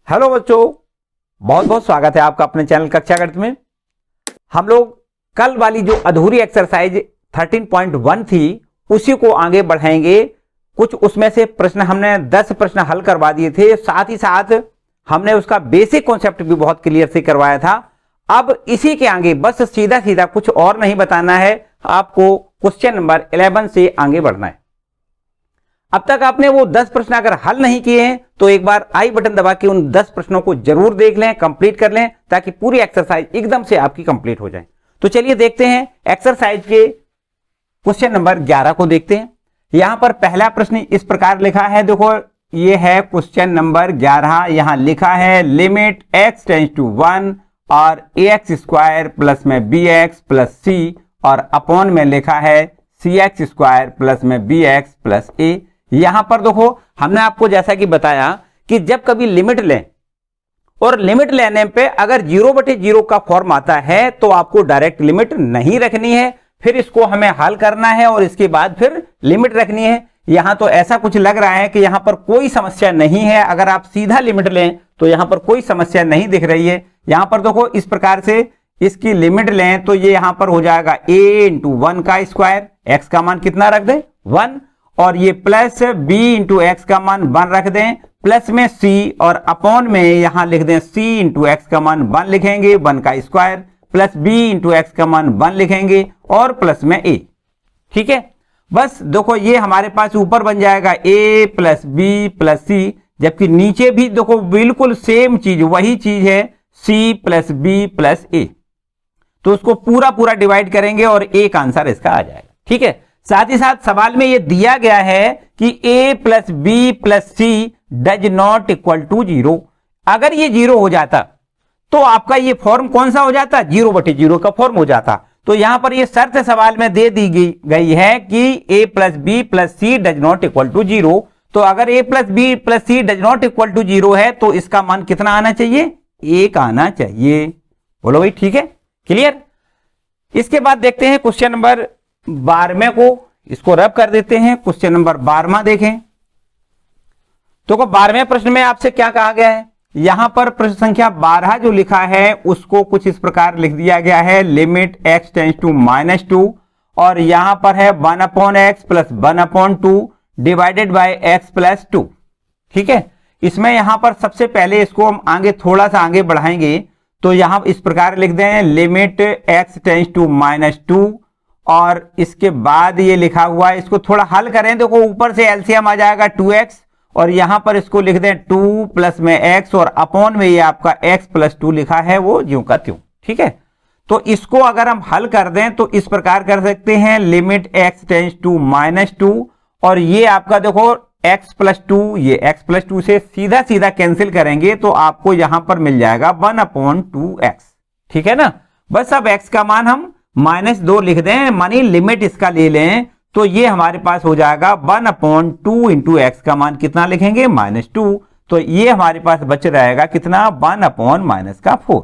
Hello बच्चों, बहुत बहुत स्वागत है आपका अपने चैनल कक्षा गणित में। हम लोग कल वाली जो अधूरी एक्सरसाइज 13.1 थी उसी को आगे बढ़ाएंगे। कुछ उसमें से प्रश्न हमने 10 प्रश्न हल करवा दिए थे, साथ ही साथ हमने उसका बेसिक कॉन्सेप्ट भी बहुत क्लियर से करवाया था। अब इसी के आगे बस सीधा सीधा कुछ और नहीं बताना है, आपको क्वेश्चन नंबर 11 से आगे बढ़ना है। अब तक आपने वो 10 प्रश्न अगर हल नहीं किए हैं तो एक बार आई बटन दबा के उन 10 प्रश्नों को जरूर देख लें, कंप्लीट कर लें, ताकि पूरी एक्सरसाइज एकदम से आपकी कंप्लीट हो जाए। तो चलिए देखते हैं एक्सरसाइज के क्वेश्चन नंबर 11 को देखते हैं। यहां पर पहला प्रश्न इस प्रकार लिखा है, देखो ये है क्वेश्चन नंबर 11। यहां लिखा है लिमिट x टेंड्स टू 1 और ax स्क्वायर प्लस में bx प्लस c और अपॉन में लिखा है cx स्क्वायर प्लस में bx प्लस a। यहां पर देखो हमने आपको जैसा कि बताया कि जब कभी लिमिट लें और लिमिट लेने पे अगर 0/0 का फॉर्म आता है तो आपको डायरेक्ट लिमिट नहीं रखनी है, फिर इसको हमें हल करना है और इसके बाद फिर लिमिट रखनी है। यहां तो ऐसा कुछ लग रहा है कि यहां पर कोई समस्या नहीं है, अगर आप सीधा लिमिट लें तो यहां पर कोई समस्या नहीं दिख रही है। यहां पर देखो इस प्रकार से इसकी लिमिट लें तो ये यहां पर हो जाएगा a इंटू 1 का स्क्वायर, x का मान कितना रख दें 1, और ये प्लस b इंटू एक्स का मान 1 रख दें, प्लस में c और अपॉन में यहां लिख दें c इंटू एक्स का मान 1 लिखेंगे 1 का square, plus b into x का मान 1 लिखेंगे और प्लस में a। ठीक है, बस देखो ये हमारे पास ऊपर बन जाएगा a plus b plus c, जबकि नीचे भी देखो बिल्कुल सेम चीज वही चीज है c plus b plus a। तो उसको पूरा पूरा डिवाइड करेंगे और एक आंसर इसका आ जाएगा। ठीक है, साथ ही साथ सवाल में यह दिया गया है कि a plus B plus C does not equal to 0। अगर ये 0 हो जाता तो आपका ये फॉर्म कौन सा हो जाता, 0/0 का फॉर्म हो जाता। तो यहां पर ये शर्त सवाल में दे दी गई है कि a plus B plus C does not equal to 0। तो अगर a plus B plus C does not equal to 0 है तो इसका मान कितना आना चाहिए, 1 आना चाहिए। बोलो भाई, ठीक है, क्लियर। इसके बाद देखते हैं क्वेश्चन नंबर 12वें को, इसको रब कर देते हैं। क्वेश्चन नंबर 12वां देखें तो 12वें प्रश्न में आपसे क्या कहा गया है। यहां पर प्रश्न संख्या 12 जो लिखा है उसको कुछ इस प्रकार लिख दिया गया है, लिमिट x टेंड्स टू -2 और यहां पर है 1/x plus 1/2 divided by x plus 2। ठीक है, इसमें यहां पर सबसे पहले इसको हम आगे थोड़ा सा आगे बढ़ाएंगे तो यहां इस प्रकार लिख दें लिमिट x टेंड्स टू -2 और इसके बाद ये लिखा हुआ है, इसको थोड़ा हल करें। देखो ऊपर से एलसीएम आ जाएगा 2x और यहां पर इसको लिख दें 2 प्लस में x और अपॉन में ये आपका x प्लस 2 लिखा है वो ज्यों का त्यों। ठीक है, तो इसको अगर हम हल कर दें तो इस प्रकार कर सकते हैं लिमिट x टेंड्स टू -2 और ये आपका देखो x प्लस 2, ये x प्लस 2 से सीधा सीधा कैंसिल करेंगे तो आपको यहां पर मिल जाएगा 1/2x। ठीक है ना, बस अब x का मान हम -2 लिख दें, मानी लिमिट इसका ले लें तो ये हमारे पास हो जाएगा 1/2 इंटू एक्स का मान कितना लिखेंगे -2, तो ये हमारे पास बच रहेगा कितना 1/-4।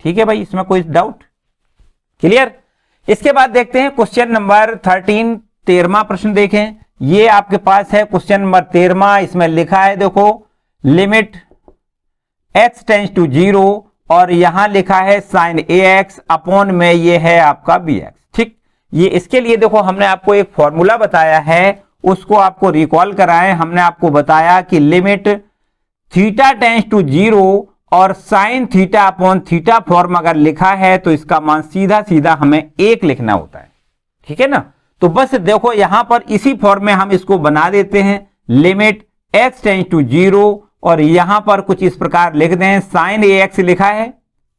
ठीक है भाई, इसमें कोई डाउट, क्लियर। इसके बाद देखते हैं क्वेश्चन नंबर 13वां प्रश्न देखें। ये आपके पास है क्वेश्चन नंबर 13वां। इसमें लिखा है देखो लिमिट x टेंड्स टू 0 और यहां लिखा है साइन ax अपॉन में ये है आपका bx। ठीक, ये इसके लिए देखो हमने आपको एक फॉर्मूला बताया है, उसको आपको रिकॉल कराएं। हमने आपको बताया कि लिमिट थीटा टेंड्स टू 0 और sine theta upon theta form अगर लिखा है तो इसका मान सीधा सीधा हमें 1 लिखना होता है। ठीक है ना, तो बस देखो यहां पर इसी फॉर्म में हम इसको बना देते हैं, लिमिट x टेंड्स टू 0 और यहां पर कुछ इस प्रकार लिख दें, साइन ax लिखा है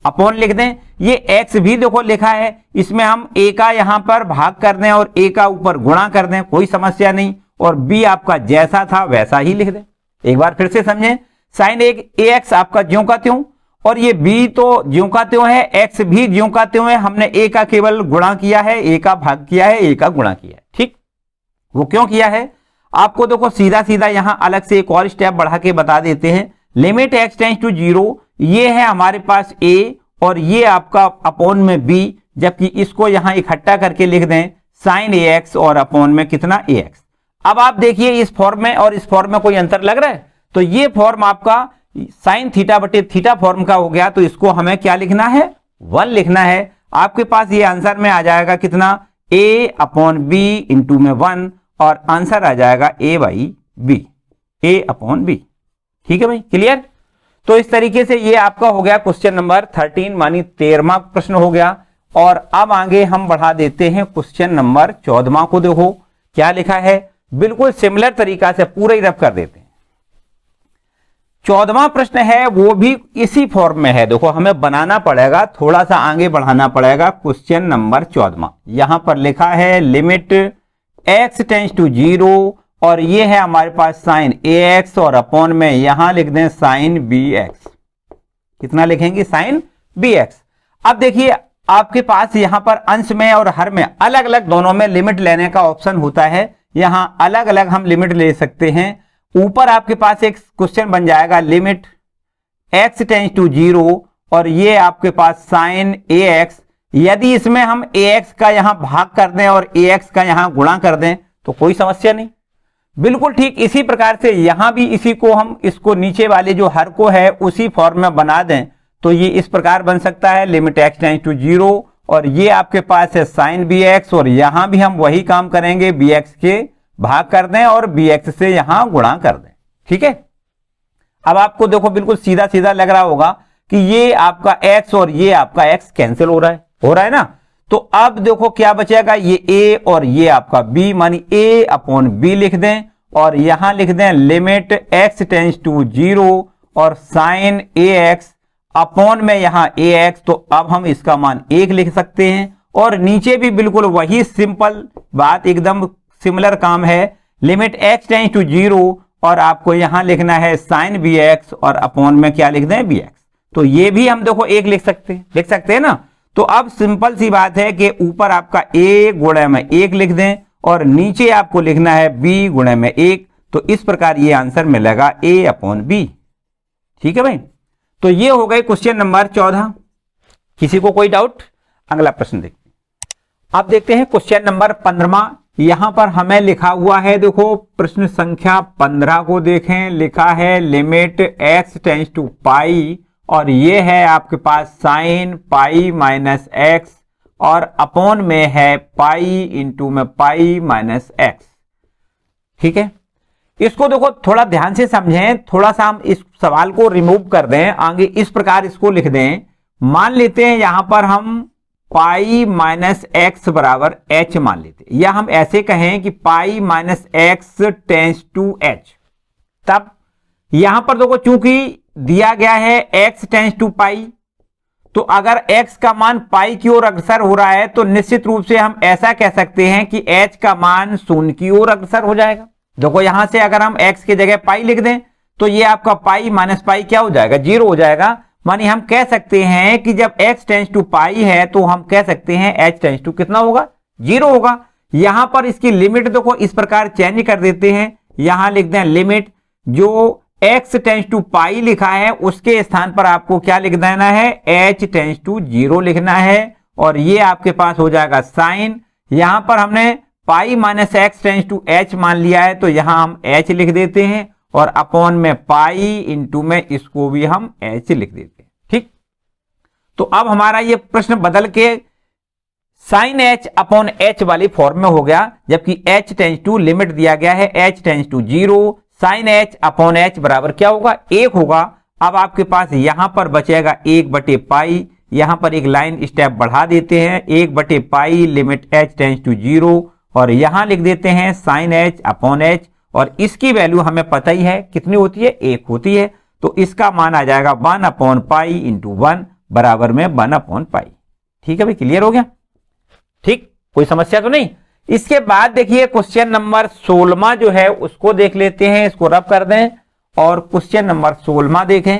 अपॉन लिख दें, ये x भी देखो लिखा है, इसमें हम a का यहां पर भाग कर दें और a का ऊपर गुणा कर दें, कोई समस्या नहीं, और b आपका जैसा था वैसा ही लिख दें। एक बार फिर से समझें, साइन ax आपका ज्यों का त्यों और ये b तो ज्यों का त्यों है, x भी ज्यों का त्यों है, हमने a का केवल गुणा किया है, a का भाग किया है, a का गुणा किया है। ठीक, वो क्यों किया है आपको देखो सीधा सीधा यहां अलग से एक और स्टेप बढ़ा के बता देते हैं। लिमिट x टेंड्स टू 0 ये है हमारे पास a और ये आपका अपॉन में b, जबकि इसको यहां इकट्ठा करके लिख दें साइन ax और अपॉन में कितना ax। अब आप देखिए इस फॉर्म में और इस फॉर्म में कोई अंतर लग रहा है, तो ये फॉर्म आपका साइन थीटा बटे थीटा फॉर्म का हो गया, तो इसको हमें क्या लिखना है, 1 लिखना है। आपके पास ये आंसर में आ जाएगा कितना, a अपॉन बी इंटू में 1, और आंसर आ जाएगा a by B, a upon B. ठीक है भाई, क्लियर। तो इस तरीके से ये आपका हो गया क्वेश्चन नंबर 13 मानी 13वां प्रश्न हो गया। और अब आगे हम बढ़ा देते हैं क्वेश्चन नंबर 14वां को। देखो क्या लिखा है, बिल्कुल सिमिलर तरीका से पूरा ही रब कर देते हैं। 14वां प्रश्न है वो भी इसी फॉर्म में है। देखो हमें बनाना पड़ेगा, थोड़ा सा आगे बढ़ाना पड़ेगा। क्वेश्चन नंबर 14वां यहां पर लिखा है लिमिट x टेंड्स टू 0, और ये है हमारे पास साइन ax, और अपॉन में यहां लिख दें साइन bx। कितना लिखेंगे, साइन bx। अब देखिए आपके पास यहां पर अंश में और हर में अलग अलग दोनों में लिमिट लेने का ऑप्शन होता है। यहां अलग अलग हम लिमिट ले सकते हैं। ऊपर आपके पास एक क्वेश्चन बन जाएगा लिमिट x टेंड्स टू 0, और ये आपके पास साइन ax। यदि इसमें हम ax का यहां भाग कर दें और ax का यहां गुणा कर दें तो कोई समस्या नहीं। बिल्कुल ठीक इसी प्रकार से यहां भी इसी को हम इसको नीचे वाले जो हर को है उसी फॉर्म में बना दें तो ये इस प्रकार बन सकता है लिमिट x टेंड्स टू 0, और ये आपके पास है साइन bx, और यहां भी हम वही काम करेंगे, bx के भाग कर दें और bx से यहां गुणा कर दें। ठीक है, अब आपको देखो बिल्कुल सीधा सीधा लग रहा होगा कि ये आपका x और ये आपका x कैंसिल हो रहा है ना। तो अब देखो क्या बचेगा, ये a और ये आपका b, मानी a अपॉन b लिख दें, और यहां लिख दें लिमिट x टेंड्स टू 0 और साइन ax अपॉन में यहां ax, तो अब हम इसका मान 1 लिख सकते हैं। और नीचे भी बिल्कुल वही सिंपल बात, एकदम सिमिलर काम है, लिमिट x टेंड्स टू 0 और आपको यहां लिखना है साइन bx, और अपॉन में क्या लिख दें bx। तो ये भी हम देखो 1 लिख सकते हैं ना। तो अब सिंपल सी बात है कि ऊपर आपका a गुणे में 1 लिख दें और नीचे आपको लिखना है b गुणे में 1, तो इस प्रकार ये आंसर मिलेगा a अपॉन b। ठीक है भाई, तो ये हो गए क्वेश्चन नंबर 14। किसी को कोई डाउट? अगला प्रश्न देखते हैं। अब देखते हैं क्वेश्चन नंबर 15। यहां पर हमें लिखा हुआ है, देखो प्रश्न संख्या 15 को देखें, लिखा है लिमिट x टेंड्स टू पाई, और ये है आपके पास साइन पाई माइनस एक्स, और अपॉन में है पाई इंटू में पाई माइनस एक्स। ठीक है, इसको देखो थोड़ा ध्यान से समझें, थोड़ा सा हम इस सवाल को रिमूव कर दें, आगे इस प्रकार इसको लिख दें। मान लेते हैं यहां पर हम पाई माइनस एक्स बराबर एच मान लेते हैं, या हम ऐसे कहें कि pi minus X tends to H. तब यहां पर देखो चूंकि दिया गया है x टेंड्स टू पाई, तो अगर x का मान पाई की ओर अग्रसर हो रहा है तो निश्चित रूप से हम ऐसा कह सकते हैं कि h का मान 0 की ओर अग्रसर हो जाएगा। देखो यहां से अगर हम x की जगह पाई लिख दें तो ये आपका पाई माइनस पाई क्या हो जाएगा, 0 हो जाएगा। मानी हम कह सकते हैं कि जब x टेंड्स टू पाई है तो हम कह सकते हैं h टेंड्स टू कितना होगा, 0 होगा। यहां पर इसकी लिमिट देखो इस प्रकार चेंज कर देते हैं, यहां लिख दें लिमिट जो x टेंड्स टू पाई लिखा है उसके स्थान पर आपको क्या लिख देना है, h टेंड्स टू 0 लिखना है, और ये आपके पास हो जाएगा साइन। यहां पर हमने pi minus X tends to h मान लिया है तो यहां हम h लिख देते हैं, और अपॉन में पाई इंटू में इसको भी हम h लिख देते हैं। ठीक, तो अब हमारा ये प्रश्न बदल के साइन h अपॉन h वाली फॉर्म में हो गया, जबकि h टेंड्स टू लिमिट दिया गया है h tends to 0, sine h upon h बराबर क्या होगा, 1 होगा। अब आपके पास यहां पर बचेगा 1 बटे पाई, यहां पर एक लाइन स्टेप बढ़ा देते हैं, 1 बटे pi limit h tends to 0, और यहां लिख देते हैं साइन h अपॉन h, और इसकी वैल्यू हमें पता ही है कितनी होती है, 1 होती है। तो इसका मान आ जाएगा 1 अपॉन पाई इंटू 1 बराबर में 1 अपॉन पाई। ठीक है भाई, क्लियर हो गया? ठीक, कोई समस्या तो नहीं। इसके बाद देखिए क्वेश्चन नंबर 16 जो है उसको देख लेते हैं, इसको रब कर दें और क्वेश्चन नंबर 16 देखें।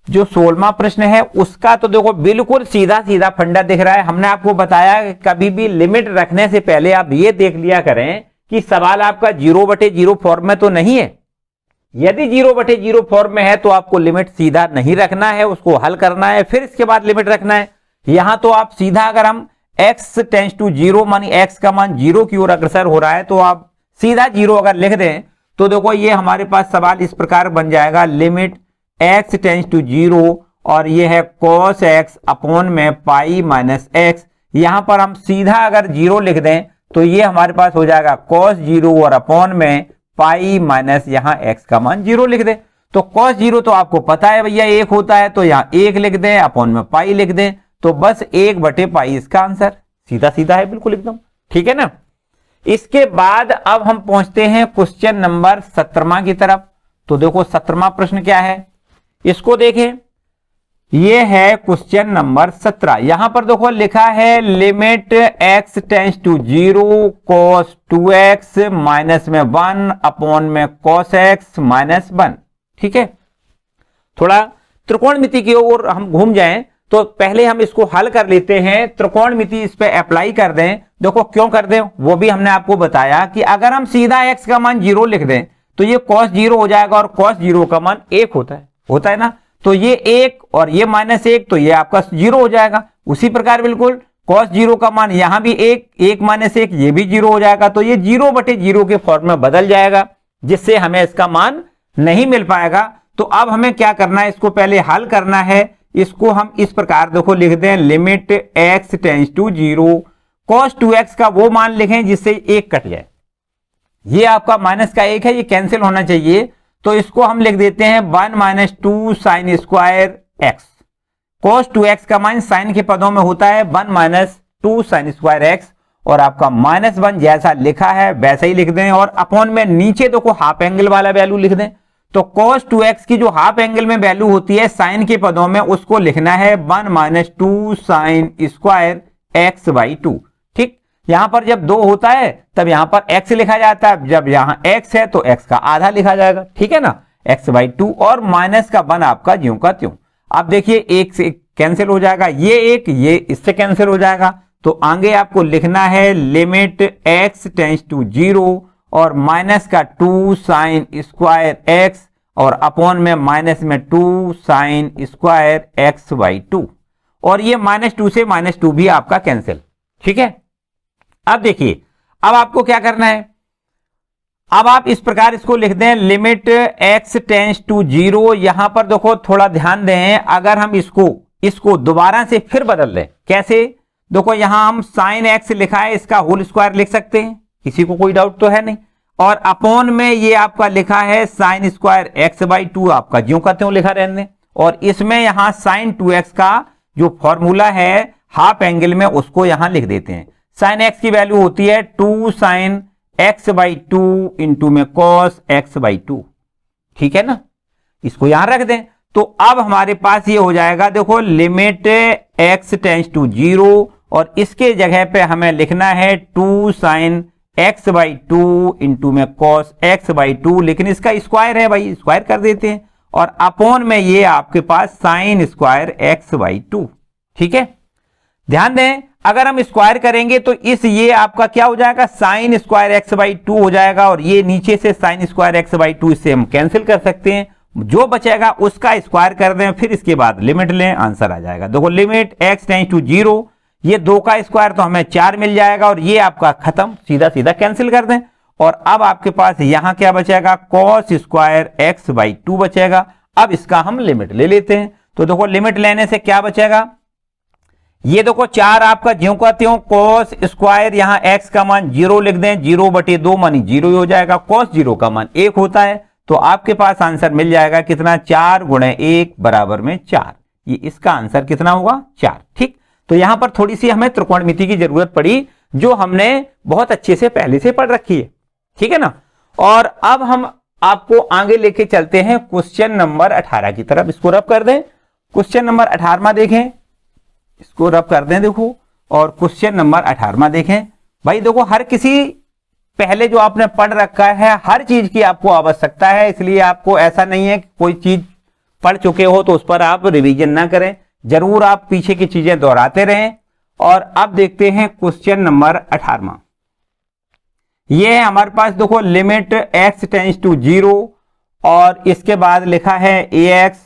जो 16वां प्रश्न है उसका तो देखो बिल्कुल सीधा सीधा फंडा दिख रहा है। हमने आपको बताया कि कभी भी लिमिट रखने से पहले आप ये देख लिया करें कि सवाल आपका 0/0 फॉर्म में तो नहीं है। यदि 0/0 फॉर्म में है तो आपको लिमिट सीधा नहीं रखना है, उसको हल करना है, फिर इसके बाद लिमिट रखना है। यहां तो आप सीधा अगर हम x टेंड्स टू 0 मानी x का मान 0 की ओर अग्रसर हो रहा है तो आप सीधा 0 अगर लिख दें तो देखो ये हमारे पास सवाल इस प्रकार बन जाएगा, लिमिट x टेंड्स टू 0 और ये है cos x अपॉन में पाई माइनस x। यहां पर हम सीधा अगर 0 लिख दें तो ये हमारे पास हो जाएगा cos 0 और अपॉन में पाई माइनस यहां x का मान 0 लिख दें। तो cos 0 तो आपको पता है भैया 1 होता है, तो यहां 1 लिख दें, अपॉन में पाई लिख दें, तो बस 1/पाई इसका आंसर। सीधा सीधा है बिल्कुल एकदम, ठीक है ना। इसके बाद अब हम पहुंचते हैं क्वेश्चन नंबर 17वां की तरफ। तो देखो 17वां प्रश्न क्या है, इसको देखें। ये है क्वेश्चन नंबर 17। यहां पर देखो लिखा है limit x tends to 0 cos 2x minus में 1 अपॉन में cos x माइनस 1। ठीक है, थोड़ा त्रिकोणमिति की ओर हम घूम जाएं तो पहले हम इसको हल कर लेते हैं, त्रिकोणमिति इस पे अप्लाई कर दें। देखो क्यों कर दें वो भी हमने आपको बताया कि अगर हम सीधा x का मान 0 लिख दें तो ये cos 0 हो जाएगा और cos 0 का मान 1 होता है ना। तो ये 1 और ये -1 तो ये आपका 0 हो जाएगा। उसी प्रकार बिल्कुल cos 0 का मान यहां भी 1 -1 ये भी 0 हो जाएगा। तो ये 0/0 के फॉर्म में बदल जाएगा, जिससे हमें इसका मान नहीं मिल पाएगा। तो अब हमें क्या करना है, इसको पहले हल करना है। इसको हम इस प्रकार देखो लिख दें, limit x tends to 0 cos 2x का वो मान लिखें जिससे 1 कट जाए। ये आपका माइनस का 1 है, ये कैंसिल होना चाहिए, तो इसको हम लिख देते हैं 1 - 2 sin square x। cos 2x का मान साइन के पदों में होता है 1 - 2 sin स्क्वायर x, और आपका -1 जैसा लिखा है वैसा ही लिख दें, और अपॉन में नीचे देखो हाफ एंगल वाला वैल्यू लिख दें। तो cos 2x की जो हाफ एंगल में वैल्यू होती है साइन के पदों में, उसको लिखना है 1 - 2 sin स्क्वायर x/2। ठीक, यहां पर जब 2 होता है तब यहां पर x लिखा जाता है, जब यहां x है तो x का आधा लिखा जाएगा, ठीक है ना, x/2, और माइनस का 1 आपका ज्यों का त्यों। अब देखिए 1 से कैंसिल हो जाएगा, ये इससे कैंसिल हो जाएगा। तो आगे आपको लिखना है लिमिट x टेंड्स टू 0 और माइनस का 2 sin स्क्वायर x और अपॉन में माइनस में 2 sin स्क्वायर x/2, और ये -2 से -2 भी आपका कैंसिल। ठीक है, अब देखिए अब आपको क्या करना है, अब आप इस प्रकार इसको लिख दें, लिमिट x टेंड्स टू 0। यहां पर देखो थोड़ा ध्यान दें, अगर हम इसको दोबारा से फिर बदल दें, कैसे, देखो यहां हम sin x लिखा है, इसका होल स्क्वायर लिख सकते हैं, किसी को कोई डाउट तो है नहीं, और अपॉन में ये आपका लिखा है sin स्क्वायर x/2, आपका ज्यों का त्यों लिखा रहने, और इसमें यहां sin 2x का जो फॉर्मूला है हाफ एंगल में उसको यहां लिख देते हैं। sin x की वैल्यू होती है 2 sin x/2 इंटू में cos x/2। ठीक है ना, इसको यहां रख दें। तो अब हमारे पास ये हो जाएगा, देखो लिमिट x टेंड्स टू 0 और इसके जगह पे हमें लिखना है 2 sin x/2 इंटू में cos x/2, लेकिन इसका स्क्वायर है भाई, स्क्वायर कर देते हैं, और अपॉन में ये आपके पास sin स्क्वायर x/2। ठीक है, ध्यान दें अगर हम स्क्वायर करेंगे तो ये आपका क्या हो जाएगा, sin स्क्वायर x/2 हो जाएगा, और ये नीचे से sin स्क्वायर x/2 इससे हम कैंसिल कर सकते हैं, जो बचेगा उसका स्क्वायर कर दें, फिर इसके बाद लिमिट लें, आंसर आ जाएगा। देखो लिमिट x टेंड्स टू 0, ये 2 का स्क्वायर तो हमें 4 मिल जाएगा, और ये आपका खत्म, सीधा सीधा कैंसिल कर दें, और अब आपके पास यहां क्या बचेगा, cos स्क्वायर x/2 बचेगा। अब इसका हम लिमिट ले लेते हैं, तो देखो लिमिट लेने से क्या बचेगा, ये देखो 4 आपका ज्यों का त्यों, cos स्क्वायर यहां x का मान 0 लिख दें, 0/2 मानी 0 ही हो जाएगा, cos 0 का मान 1 होता है, तो आपके पास आंसर मिल जाएगा कितना, 4 × 1 बराबर में 4। ये इसका आंसर कितना होगा, 4। ठीक, तो यहां पर थोड़ी सी हमें त्रिकोणमिति की जरूरत पड़ी, जो हमने बहुत अच्छे से पहले से पढ़ रखी है, ठीक है ना। और अब हम आपको आगे लेके चलते हैं क्वेश्चन नंबर 18 की तरफ। इसको रब कर दें, क्वेश्चन नंबर 18वां देखें, इसको रब कर दें देखो, और क्वेश्चन नंबर 18वां देखें। भाई देखो हर किसी पहले जो आपने पढ़ रखा है हर चीज की आपको आवश्यकता है, इसलिए आपको ऐसा नहीं है कि कोई चीज पढ़ चुके हो तो उस पर आप रिवीजन ना करें, जरूर आप पीछे की चीजें दोहराते रहें। और अब देखते हैं क्वेश्चन नंबर 18वां। ये है हमारे पास देखो लिमिट x टेंड्स टू 0 और इसके बाद लिखा है ax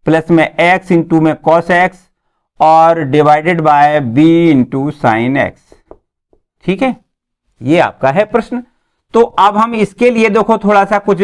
प्लस में x इंटू में cos x और divided by b into sine x। ठीक है, ये आपका है प्रश्न। तो अब हम इसके लिए देखो थोड़ा सा कुछ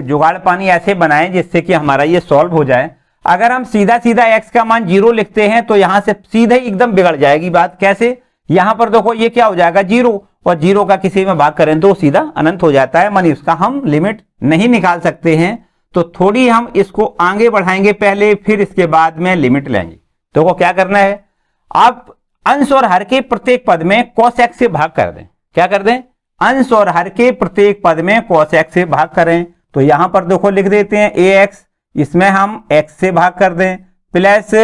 जुगाड़ पानी ऐसे बनाएं जिससे कि हमारा ये सॉल्व हो जाए। अगर हम सीधा सीधा x का मान 0 लिखते हैं तो यहां से सीधे एकदम बिगड़ जाएगी बात। कैसे? यहां पर देखो ये क्या हो जाएगा 0, और 0 का किसी में भाग करें तो सीधा अनंत हो जाता है, मानी उसका हम लिमिट नहीं निकाल सकते हैं। तो थोड़ी हम इसको आगे बढ़ाएंगे पहले, फिर इसके बाद में लिमिट लेंगे। देखो क्या करना है, आप अंश और हर के प्रत्येक पद में cos x से भाग कर दें। क्या कर दें? अंश और हर के प्रत्येक पद में cos x से भाग करें। तो यहां पर देखो लिख देते हैं ax, इसमें हम x से भाग कर दें, plus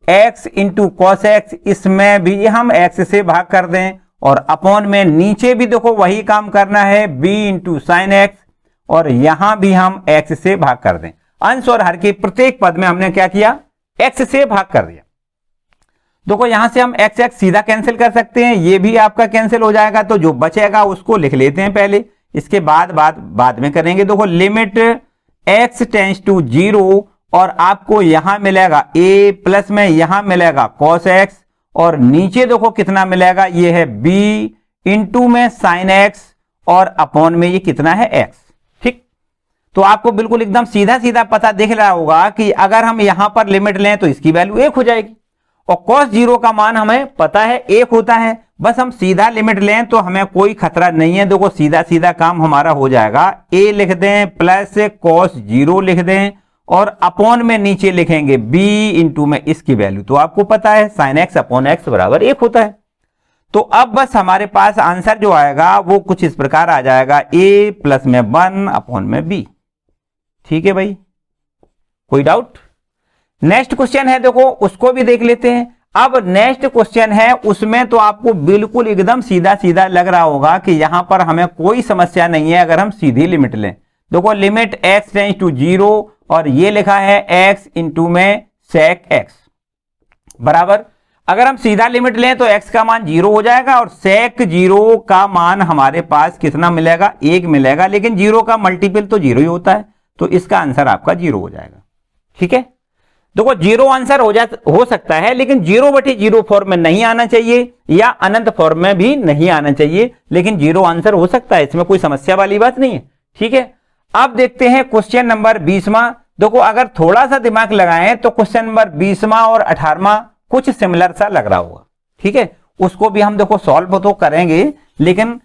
x into cos x, इसमें भी हम x से भाग कर दें, और अपॉन में नीचे भी देखो वही काम करना है b इंटू साइन एक्स, और यहां भी हम x से भाग कर दें। अंश और हर के प्रत्येक पद में हमने क्या किया? x से भाग कर दिया। देखो यहां से हम x x सीधा कैंसिल कर सकते हैं, ये भी आपका कैंसिल हो जाएगा। तो जो बचेगा उसको लिख लेते हैं पहले, इसके बाद में करेंगे। देखो लिमिट x टेंड्स टू 0, और आपको यहां मिलेगा a, प्लस में यहां मिलेगा cos x, और नीचे देखो कितना मिलेगा, ये है b इंटू में साइन x, और अपॉन में ये कितना है x। ठीक, तो आपको बिल्कुल एकदम सीधा सीधा पता दिख रहा होगा कि अगर हम यहां पर लिमिट लें तो इसकी वैल्यू 1 हो जाएगी, और cos 0 का मान हमें पता है 1 होता है। बस हम सीधा लिमिट लें तो हमें कोई खतरा नहीं है। देखो सीधा सीधा काम हमारा हो जाएगा, a लिख दें प्लस cos 0 लिख दें, और अपॉन में नीचे लिखेंगे b इंटू में इसकी वैल्यू तो आपको पता है साइन एक्स अपॉन एक्स बराबर 1 होता है। तो अब बस हमारे पास आंसर जो आएगा वो कुछ इस प्रकार आ जाएगा, a प्लस में 1 अपॉन में b। ठीक है भाई, कोई डाउट? नेक्स्ट क्वेश्चन है, देखो उसको भी देख लेते हैं। अब नेक्स्ट क्वेश्चन है, उसमें तो आपको बिल्कुल एकदम सीधा सीधा लग रहा होगा कि यहां पर हमें कोई समस्या नहीं है अगर हम सीधी लिमिट लें। देखो लिमिट x टेंड्स टू 0, और ये लिखा है x इंटू में sec x बराबर, अगर हम सीधा लिमिट लें तो x का मान 0 हो जाएगा, और sec 0 का मान हमारे पास कितना मिलेगा? 1 मिलेगा, लेकिन 0 का मल्टीपल तो 0 ही होता है, तो इसका आंसर आपका 0 हो जाएगा। ठीक है, देखो 0 आंसर हो सकता है, लेकिन 0/0 फॉर्म में नहीं आना चाहिए, या अनंत फॉर्म में भी नहीं आना चाहिए, लेकिन 0 आंसर हो सकता है, इसमें कोई समस्या वाली बात नहीं है। ठीक है, अब देखते हैं क्वेश्चन नंबर 20वां। देखो अगर थोड़ा सा दिमाग लगाएं तो क्वेश्चन नंबर 20वां और 18वां कुछ सिमिलर सा लग रहा होगा। ठीक है, उसको भी हम देखो सॉल्व तो करेंगे, लेकिन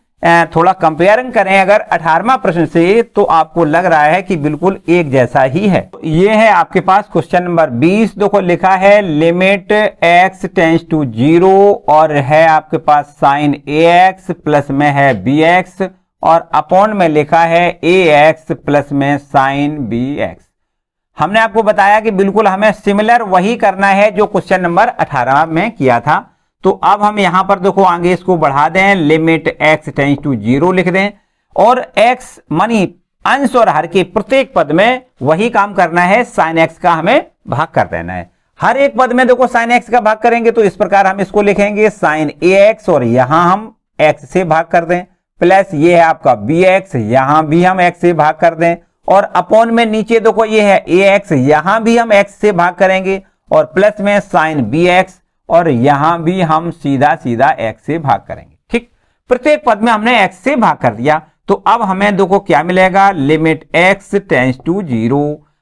थोड़ा कंपेयरिंग करें अगर 18वां प्रश्न से तो आपको लग रहा है कि बिल्कुल एक जैसा ही है। तो ये है आपके पास क्वेश्चन नंबर 20। देखो लिखा है लिमिट x टेंड्स टू 0, और है आपके पास साइन ax, प्लस में है bx, और अपॉन में लिखा है ax प्लस में साइन bx। हमने आपको बताया कि बिल्कुल हमें सिमिलर वही करना है जो क्वेश्चन नंबर 18 में किया था। तो अब हम यहां पर देखो आगे इसको बढ़ा दें, लिमिट x टेंड्स टू 0 लिख दें, और x मानी अंश और हर के प्रत्येक पद में वही काम करना है, साइन x का हमें भाग कर देना है। हर एक पद में देखो साइन x का भाग करेंगे तो इस प्रकार हम इसको लिखेंगे साइन ax, और यहां हम x से भाग कर दें, प्लस ये है आपका bx, यहां भी हम x से भाग कर दें, और अपॉन में नीचे देखो ये है ax, यहां भी हम x से भाग करेंगे, और प्लस में साइन bx, और यहां भी हम सीधा सीधा x से भाग करेंगे। ठीक, प्रत्येक पद में हमने x से भाग कर दिया। तो अब हमें देखो क्या मिलेगा, लिमिट x टेंड्स टू 0।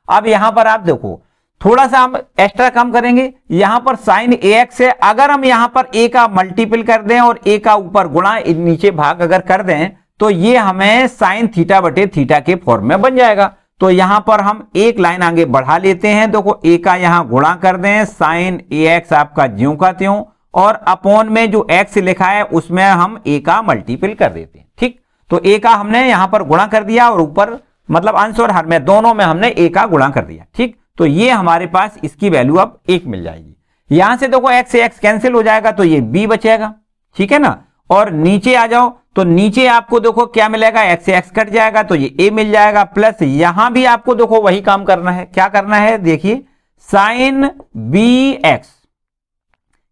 अब यहां पर आप देखो थोड़ा सा हम एक्स्ट्रा काम करेंगे, यहां पर साइन ax है, अगर हम यहां पर a का मल्टीपल कर दें और a का ऊपर गुणा नीचे भाग अगर कर दें तो ये हमें साइन थीटा बटे थीटा के फॉर्म में बन जाएगा। तो यहां पर हम एक लाइन आगे बढ़ा लेते हैं, देखो a का यहां गुणा कर दें, साइन ax आपका ज्यों का त्यों, और अपॉन में जो x लिखा है उसमें हम a का मल्टीपल कर देते हैं। ठीक, तो a का हमने यहां पर गुणा कर दिया, और ऊपर मतलब अंश और हर में दोनों में हमने a का गुणा कर दिया। ठीक, तो ये हमारे पास इसकी वैल्यू अब 1 मिल जाएगी। यहां से देखो x से x कैंसिल हो जाएगा, तो ये b बचेगा। ठीक है ना, और नीचे आ जाओ तो नीचे आपको देखो क्या मिलेगा, x से x कट जाएगा तो ये a मिल जाएगा, प्लस यहां भी आपको देखो वही काम करना है। क्या करना है, देखिए साइन bx,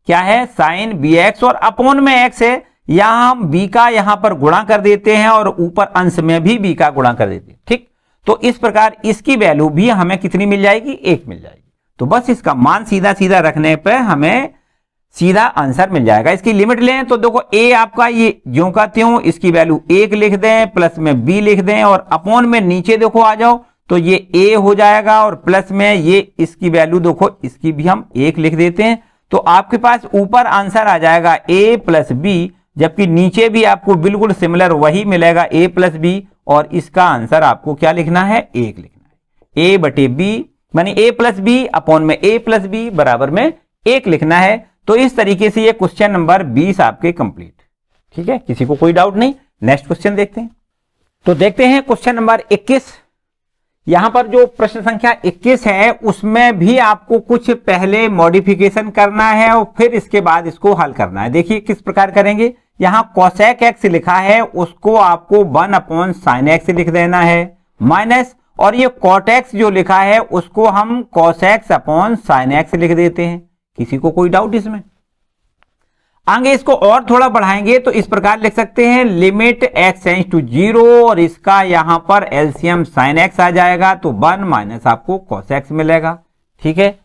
क्या है साइन bx, और अपॉन में x है, यहां हम b का यहां पर गुणा कर देते हैं, और ऊपर अंश में भी b का गुणा कर देते हैं। ठीक, तो इस प्रकार इसकी वैल्यू भी हमें कितनी मिल जाएगी, 1 मिल जाएगी। तो बस इसका मान सीधा सीधा रखने पर हमें सीधा आंसर मिल जाएगा। इसकी लिमिट लें तो देखो a आपका ये ज्यों का त्यों, इसकी वैल्यू 1 लिख दें, प्लस में b लिख दें, और अपॉन में नीचे देखो आ जाओ तो ये a हो जाएगा, और प्लस में ये इसकी वैल्यू देखो इसकी भी हम 1 लिख देते हैं। तो आपके पास ऊपर आंसर आ जाएगा a प्लस बी, जबकि नीचे भी आपको बिल्कुल सिमिलर वही मिलेगा a प्लस बी, और इसका आंसर आपको क्या लिखना है, 1 लिखना है। a बटे बी मानी a प्लस बी अपॉन में a प्लस बी बराबर में 1 लिखना है। तो इस तरीके से ये क्वेश्चन नंबर 20 आपके कंप्लीट। ठीक है, किसी को कोई डाउट नहीं। नेक्स्ट क्वेश्चन देखते हैं। तो देखते हैं क्वेश्चन नंबर 21। यहां पर जो प्रश्न संख्या 21 है उसमें भी आपको कुछ पहले मॉडिफिकेशन करना है और फिर इसके बाद इसको हल करना है। देखिए किस प्रकार करेंगे। यहां cosec x लिखा है, उसको आपको 1 अपॉन साइन एक्स लिख देना है, माइनस, और ये cot x जो लिखा है उसको हम cos x upon sine x लिख देते हैं। किसी को कोई डाउट इसमें? आगे इसको और थोड़ा बढ़ाएंगे तो इस प्रकार लिख सकते हैं, लिमिट x टेंड्स टू 0, और इसका यहां पर एलसीएम साइन एक्स आ जाएगा, तो 1 माइनस आपको cos x मिलेगा। ठीक है,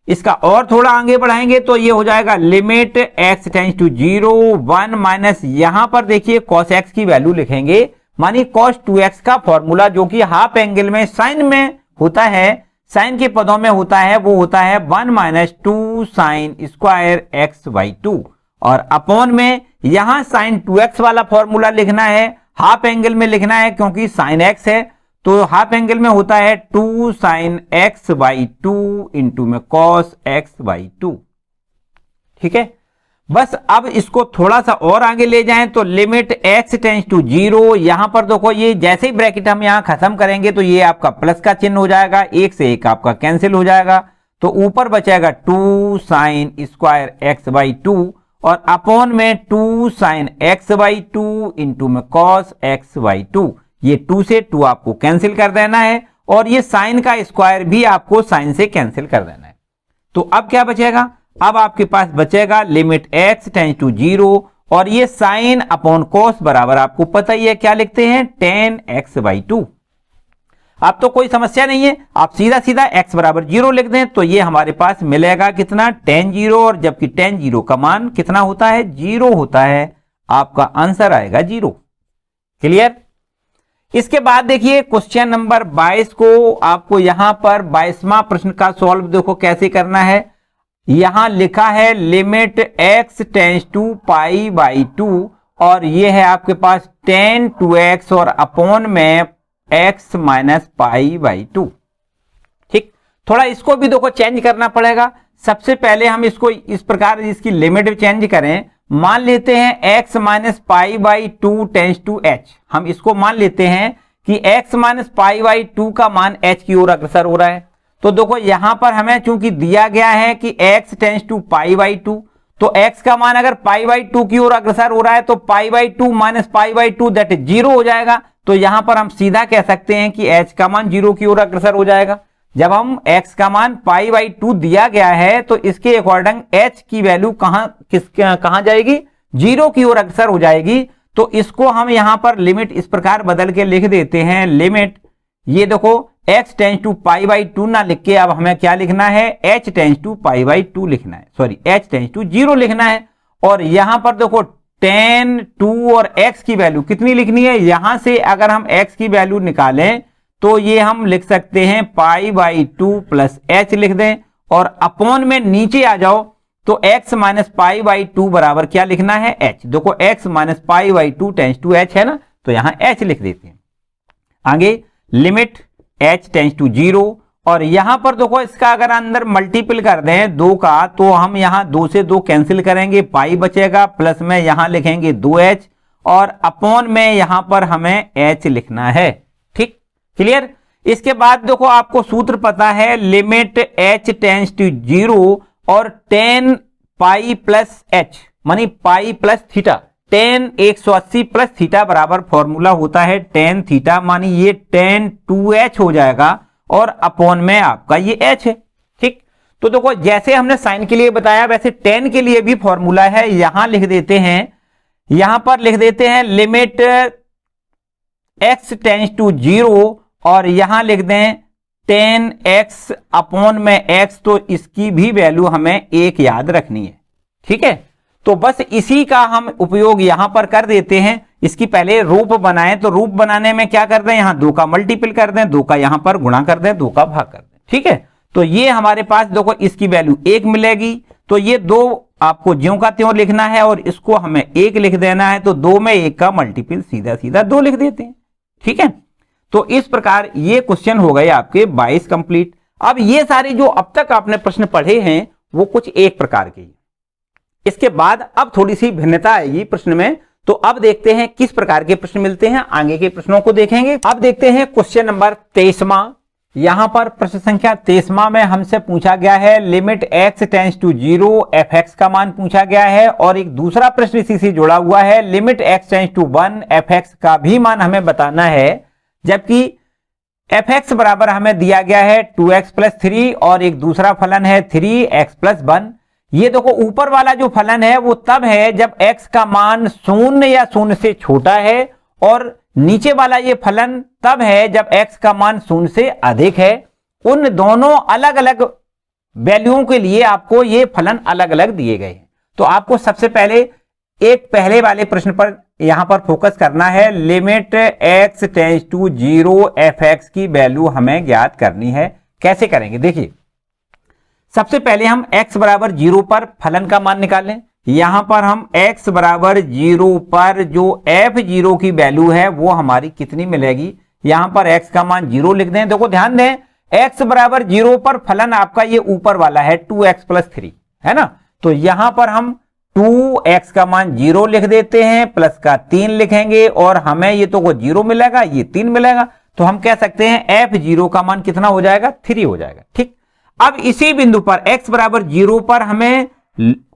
इसका और थोड़ा आगे बढ़ाएंगे तो ये हो जाएगा limit x tends to 0, 1 minus, यहां पर देखिए cos x की वैल्यू लिखेंगे, मानी cos 2x का फॉर्मूला जो कि हाफ एंगल में साइन में होता है, साइन के पदों में होता है, वो होता है 1 minus 2 sine square x by 2, और अपॉन में यहां साइन 2x वाला फॉर्मूला लिखना है, हाफ एंगल में लिखना है क्योंकि साइन x है, तो हाफ एंगल में होता है 2 साइन x बाई 2 इंटू में cos x बाई 2। ठीक है, बस अब इसको थोड़ा सा और आगे ले जाएं तो लिमिट x टेंड्स टू 0, यहां पर देखो ये जैसे ही ब्रैकेट हम यहां खत्म करेंगे तो ये आपका प्लस का चिन्ह हो जाएगा, एक से एक आपका कैंसिल हो जाएगा, तो ऊपर बचेगा 2 साइन स्क्वायर एक्स बाई 2, और अपॉन में 2 साइन एक्स बाई 2 इंटू में cos x बाई 2। ये 2 से 2 आपको कैंसिल कर देना है, और ये साइन का स्क्वायर भी आपको साइन से कैंसिल कर देना है। तो अब क्या बचेगा, अब आपके पास बचेगा लिमिट x टेंड्स टू 0, और ये साइन अपॉन cos बराबर आपको पता ही है क्या लिखते हैं, tan x बाई 2। अब तो कोई समस्या नहीं है, आप सीधा सीधा x बराबर 0 लिख दें तो ये हमारे पास मिलेगा कितना, tan 0, और जबकि tan 0 का मान कितना होता है, 0 होता है, आपका आंसर आएगा 0। क्लियर। इसके बाद देखिए क्वेश्चन नंबर 22 को आपको यहां पर 22वां प्रश्न का सॉल्व देखो कैसे करना है। यहां लिखा है limit x tends to pi by 2, और ये है आपके पास tan 2x और अपॉन में x माइनस पाई बाई 2। ठीक, थोड़ा इसको भी देखो चेंज करना पड़ेगा। सबसे पहले हम इसको इस प्रकार इसकी लिमिट चेंज करें, मान लेते हैं x minus pi by 2 tends to h। हम इसको मान लेते हैं कि x माइनस पाई बाई 2 का मान h की ओर अग्रसर हो रहा है। तो देखो यहां पर हमें चूंकि दिया गया है कि x tends to pi by 2, तो x का मान अगर पाई बाई 2 की ओर अग्रसर हो रहा है तो पाई by 2 minus pi by 2 that is 0 हो जाएगा। तो यहां पर हम सीधा कह सकते हैं कि h का मान 0 की ओर अग्रसर हो जाएगा। जब हम x का मान पाई बाई 2 दिया गया है तो इसके अकॉर्डिंग h की वैल्यू कहां जाएगी, 0 की ओर अग्रसर हो जाएगी। तो इसको हम यहां पर लिमिट इस प्रकार बदल के लिख देते हैं, लिमिट ये देखो x tends to pi by 2 ना लिख के अब हमें क्या लिखना है, h tends to pi by 2 लिखना है, सॉरी h टेंड्स टू 0 लिखना है। और यहां पर देखो tan 2 और x की वैल्यू कितनी लिखनी है, यहां से अगर हम x की वैल्यू निकालें तो ये हम लिख सकते हैं पाई बाई 2 प्लस h लिख दें, और अपॉन में नीचे आ जाओ तो x माइनस पाई बाई 2 बराबर क्या लिखना है, h। देखो x minus pi by 2 tends to h है ना, तो यहां h लिख देते हैं। आगे लिमिट h टेंड्स टू 0, और यहां पर देखो इसका अगर अंदर मल्टीपल कर दें 2 का तो हम यहां 2 से 2 कैंसिल करेंगे, पाई बचेगा, प्लस में यहां लिखेंगे 2h, और अपॉन में यहां पर हमें h लिखना है। ठीक, क्लियर। इसके बाद देखो आपको सूत्र पता है, लिमिट h टेंड्स टू 0 और tan पाई प्लस h मानी pi plus theta, tan 180 plus theta बराबर फॉर्मूला होता है tan थीटा, मानी ये tan 2h हो जाएगा, और अपॉन में आपका ये h है। ठीक, तो देखो जैसे हमने साइन के लिए बताया वैसे tan के लिए भी फॉर्मूला है, यहां लिख देते हैं, यहां पर लिख देते हैं लिमिट x टेंड्स टू 0, और यहां लिख दें tan x अपॉन में x, तो इसकी भी वैल्यू हमें 1 याद रखनी है। ठीक है, तो बस इसी का हम उपयोग यहां पर कर देते हैं। इसकी पहले रूप बनाएं, तो रूप बनाने में क्या कर दें, यहां 2 का मल्टीपल कर दें, 2 का यहां पर गुणा कर दें, 2 का भाग कर दें। ठीक है, तो ये हमारे पास देखो इसकी वैल्यू 1 मिलेगी, तो ये 2 आपको ज्यों का त्यों लिखना है और इसको हमें 1 लिख देना है, तो 2 में 1 का मल्टीपल सीधा सीधा 2 लिख देते हैं। ठीक है, तो इस प्रकार ये क्वेश्चन हो गए आपके 22 कंप्लीट। अब ये सारे जो अब तक आपने प्रश्न पढ़े हैं वो कुछ एक प्रकार के, इसके बाद अब थोड़ी सी भिन्नता आएगी प्रश्न में। तो अब देखते हैं किस प्रकार के प्रश्न मिलते हैं, आगे के प्रश्नों को देखेंगे। अब देखते हैं क्वेश्चन नंबर 23वां। यहां पर प्रश्न संख्या 23वां में हमसे पूछा गया है limit x tends to 0 fx का मान पूछा गया है, और एक दूसरा प्रश्न इसी से जुड़ा हुआ है limit x tends to 1 fx का भी मान हमें बताना है, जबकि fx बराबर हमें दिया गया है 2x प्लस 3 और एक दूसरा फलन है 3x प्लस 1। ये देखो ऊपर वाला जो फलन है वो तब है जब x का मान 0 या 0 से छोटा है, और नीचे वाला ये फलन तब है जब x का मान 0 से अधिक है। उन दोनों अलग अलग वैल्यूओं के लिए आपको ये फलन अलग अलग दिए गए हैं। तो आपको सबसे पहले एक पहले वाले प्रश्न पर यहां पर फोकस करना है। Limit x tends to 0 fx की वैल्यू हमें ज्ञात करनी है। कैसे करेंगे, देखिए सबसे पहले हम x बराबर 0 पर फलन का मान निकालें। यहां पर हम x बराबर 0 पर जो f0 की वैल्यू है वो हमारी कितनी मिलेगी, यहां पर x का मान 0 लिख दें। देखो ध्यान दें, x बराबर 0 पर फलन आपका ये ऊपर वाला है 2x प्लस 3 है ना, तो यहां पर हम 2x का मान 0 लिख देते हैं, प्लस का 3 लिखेंगे, और हमें ये तो 0 मिलेगा, ये 3 मिलेगा, तो हम कह सकते हैं f0 का मान कितना हो जाएगा, 3 हो जाएगा। ठीक, अब इसी बिंदु पर x बराबर 0 पर हमें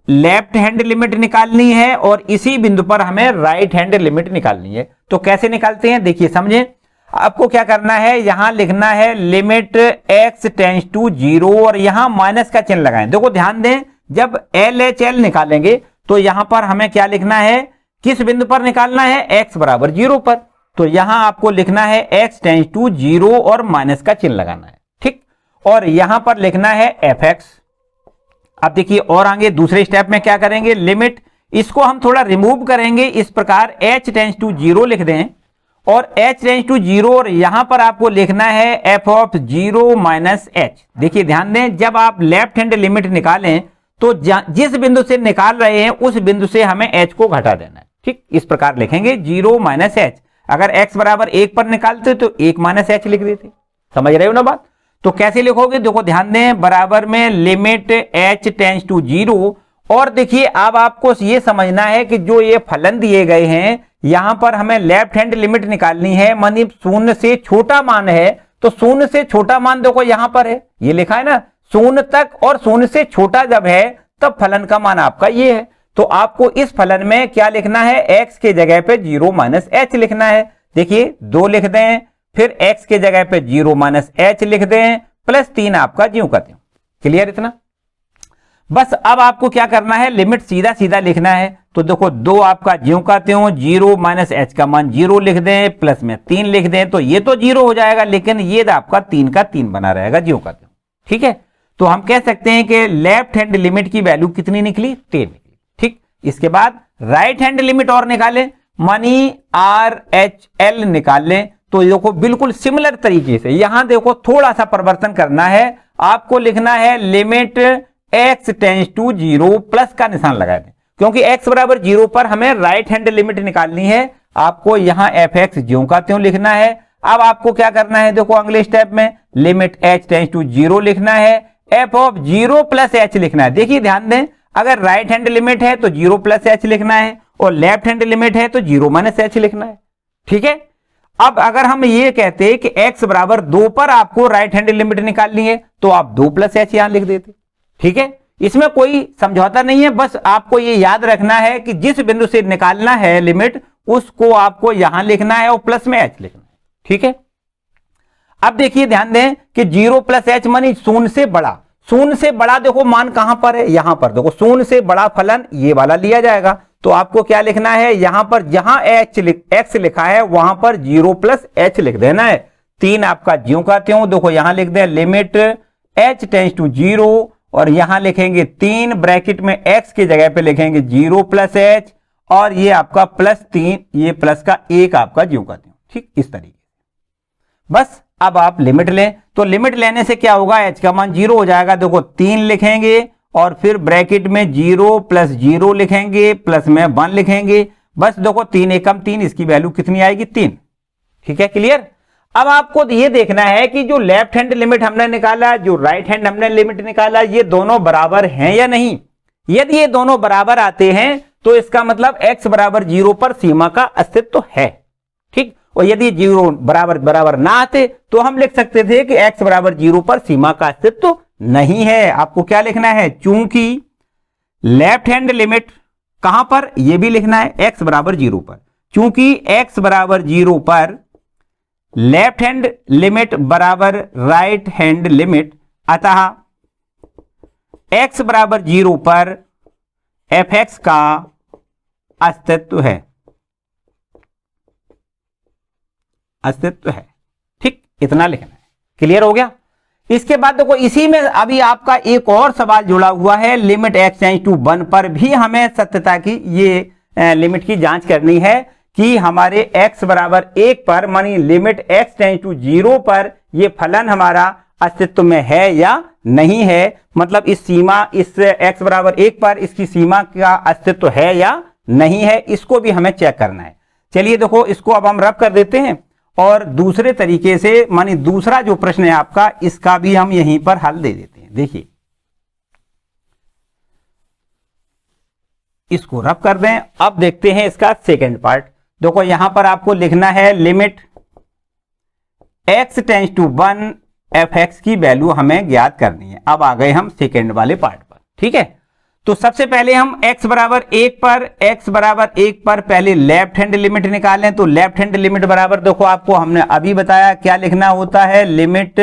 लेफ्ट हैंड लिमिट निकालनी है और इसी बिंदु पर हमें राइट हैंड लिमिट निकालनी है। तो कैसे निकालते हैं, देखिए समझें। आपको क्या करना है, यहां लिखना है लिमिट x टेंड्स टू 0 और यहां माइनस का चिन्ह लगाएं। देखो ध्यान दें, जब LHL निकालेंगे तो यहां पर हमें क्या लिखना है, किस बिंदु पर निकालना है, x बराबर 0 पर। तो यहां आपको लिखना है x टेंड्स टू 0 और माइनस का चिन्ह लगाना है। ठीक, और यहां पर लिखना है fx। अब देखिए और आगे दूसरे स्टेप में क्या करेंगे, लिमिट इसको हम थोड़ा रिमूव करेंगे, इस प्रकार h टेंड्स टू 0 लिख दें और h टेंड्स टू 0 और यहां पर आपको लिखना है f ऑफ 0 माइनस h। देखिए ध्यान दें, जब आप लेफ्ट हैंड लिमिट निकालें तो जिस बिंदु से निकाल रहे हैं उस बिंदु से हमें h को घटा देना है। ठीक, इस प्रकार लिखेंगे 0 माइनस h। अगर x बराबर 1 पर निकालते तो 1 माइनस h लिख देते। समझ रहे हो ना बात, तो कैसे लिखोगे, देखो ध्यान दें, बराबर में लिमिट h टेंड्स टू 0, और देखिए अब आपको ये समझना है कि जो ये फलन दिए गए हैं यहां पर हमें लेफ्ट हैंड लिमिट निकालनी है, मानी 0 से छोटा मान है, तो 0 से छोटा मान देखो यहां पर है, ये लिखा है ना 0 तक, और 0 से छोटा जब है तब फलन का मान आपका ये है। तो आपको इस फलन में क्या लिखना है, x के जगह पे 0 माइनस h लिखना है। देखिए 2 लिख दें, फिर x के जगह पे 0 माइनस h लिख दें, प्लस 3 आपका ज्यों का त्यों। क्लियर इतना, बस अब आपको क्या करना है, लिमिट सीधा सीधा लिखना है। तो देखो 2 आपका ज्यों का त्यों, 0 माइनस h का मान 0 लिख दें, प्लस में 3 लिख दें, तो ये तो 0 हो जाएगा, लेकिन ये आपका 3 का 3 बना रहेगा ज्यों का त्यों। ठीक है, तो हम कह सकते हैं कि लेफ्ट हैंड लिमिट की वैल्यू कितनी निकली, 3 निकली। ठीक, इसके बाद राइट हैंड लिमिट और निकालें, मानी RHL निकाल लें। तो देखो बिल्कुल सिमिलर तरीके से यहां देखो थोड़ा सा परिवर्तन करना है, आपको लिखना है limit x tends to 0, plus का निशान लगा दें, क्योंकि x बराबर 0 पर हमें राइट हैंड लिमिट निकालनी है। आपको यहां fx ज्यों का त्यों लिखना है। अब आपको क्या करना है, देखो अगले स्टेप में लिमिट h टेंड्स टू 0 लिखना है, f ऑफ 0 प्लस h लिखना है। देखिए ध्यान दें, अगर राइट हैंड लिमिट है तो 0 प्लस h लिखना है, और लेफ्ट हैंड लिमिट है तो 0 माइनस h लिखना है। ठीक है, अब अगर हम ये कहते हैं कि x बराबर 2 पर आपको राइट हैंड लिमिट निकालनी है, तो आप 2 प्लस h यहां लिख देते। ठीक है, इसमें कोई समझौता नहीं है, बस आपको ये याद रखना है कि जिस बिंदु से निकालना है लिमिट उसको आपको यहां लिखना है और प्लस में h लिखना है। ठीक है, अब देखिए ध्यान दें कि 0 प्लस h मानी 0 से बड़ा। 0 से बड़ा देखो मान कहां पर है, यहां पर देखो 0 से बड़ा फलन ये वाला लिया जाएगा। तो आपको क्या लिखना है, यहां पर जहां x लिखा है वहां पर 0 प्लस h लिख देना है। 3 आपका ज्यों का त्यों, देखो यहां लिख दें लिमिट h टेंड्स टू 0 और यहां लिखेंगे 3, ब्रैकेट में x की जगह पे लिखेंगे 0 प्लस एच, और ये आपका +3, ये प्लस का 1 आपका ज्यों का त्यों। ठीक, इस तरीके से। बस अब आप लिमिट लें, तो लिमिट लेने से क्या होगा, h का मान 0 हो जाएगा। देखो 3 लिखेंगे और फिर ब्रैकेट में 0 प्लस 0 लिखेंगे, प्लस में 1 लिखेंगे। बस देखो 3 एकम 3, इसकी वैल्यू कितनी आएगी, 3। ठीक है, क्लियर। अब आपको ये देखना है कि जो लेफ्ट हैंड लिमिट हमने निकाला, जो राइट हैंड हमने लिमिट निकाला, ये दोनों बराबर हैं या नहीं। यदि ये दोनों बराबर आते हैं तो इसका मतलब x बराबर 0 पर सीमा का अस्तित्व है। ठीक, और यदि 0 बराबर बराबर ना आते तो हम लिख सकते थे कि x बराबर 0 पर सीमा का अस्तित्व नहीं है। आपको क्या लिखना है, चूंकि लेफ्ट हैंड लिमिट कहां पर, यह भी लिखना है x बराबर 0 पर। चूंकि x बराबर 0 पर लेफ्ट हैंड लिमिट बराबर राइट हैंड लिमिट, अतः x बराबर 0 पर fx का अस्तित्व है, अस्तित्व है। ठीक, इतना लिखना है। क्लियर हो गया। इसके बाद देखो इसी में अभी आपका एक और सवाल जुड़ा हुआ है, लिमिट x टेंड्स टू 1 पर भी हमें सत्यता की ये लिमिट की जांच करनी है कि हमारे x बराबर 1 पर, मानी लिमिट x टेंड्स टू 0 पर ये फलन हमारा अस्तित्व में है या नहीं है। मतलब इस सीमा, इस x बराबर 1 पर इसकी सीमा का अस्तित्व है या नहीं है, इसको भी हमें चेक करना है। चलिए देखो इसको अब हम रब कर देते हैं और दूसरे तरीके से, मानी दूसरा जो प्रश्न है आपका, इसका भी हम यहीं पर हल दे देते हैं। देखिए इसको रब कर दें। अब देखते हैं इसका सेकंड पार्ट। देखो यहां पर आपको लिखना है limit x tends to 1 fx की वैल्यू हमें ज्ञात करनी है। अब आ गए हम सेकंड वाले पार्ट पर। ठीक है, तो सबसे पहले हम x बराबर 1 पर पहले लेफ्ट हैंड लिमिट निकालें। तो लेफ्ट हैंड लिमिट बराबर, देखो आपको हमने अभी बताया क्या लिखना होता है, लिमिट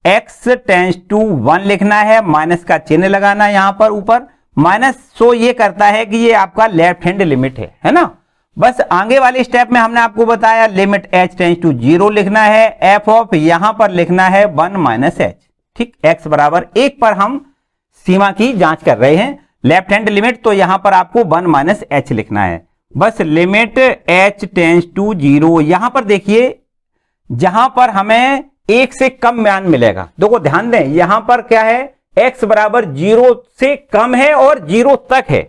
x टेंड्स टू 1 लिखना है, माइनस का चिन्ह लगाना है यहां पर ऊपर माइनस। सो ये करता है कि ये आपका लेफ्ट हैंड लिमिट है ना। बस आगे वाले स्टेप में हमने आपको बताया लिमिट h टेंड्स टू 0 लिखना है, f ऑफ यहां पर लिखना है 1 माइनस h। ठीक, x बराबर 1 पर हम सीमा की जांच कर रहे हैं, लेफ्ट हैंड लिमिट, तो यहां पर आपको 1 माइनस h लिखना है। बस लिमिट h टेंड्स टू 0, यहां पर देखिए जहां पर हमें 1 से कम मान मिलेगा। देखो ध्यान दें, यहां पर क्या है, x बराबर 0 से कम है और 0 तक है,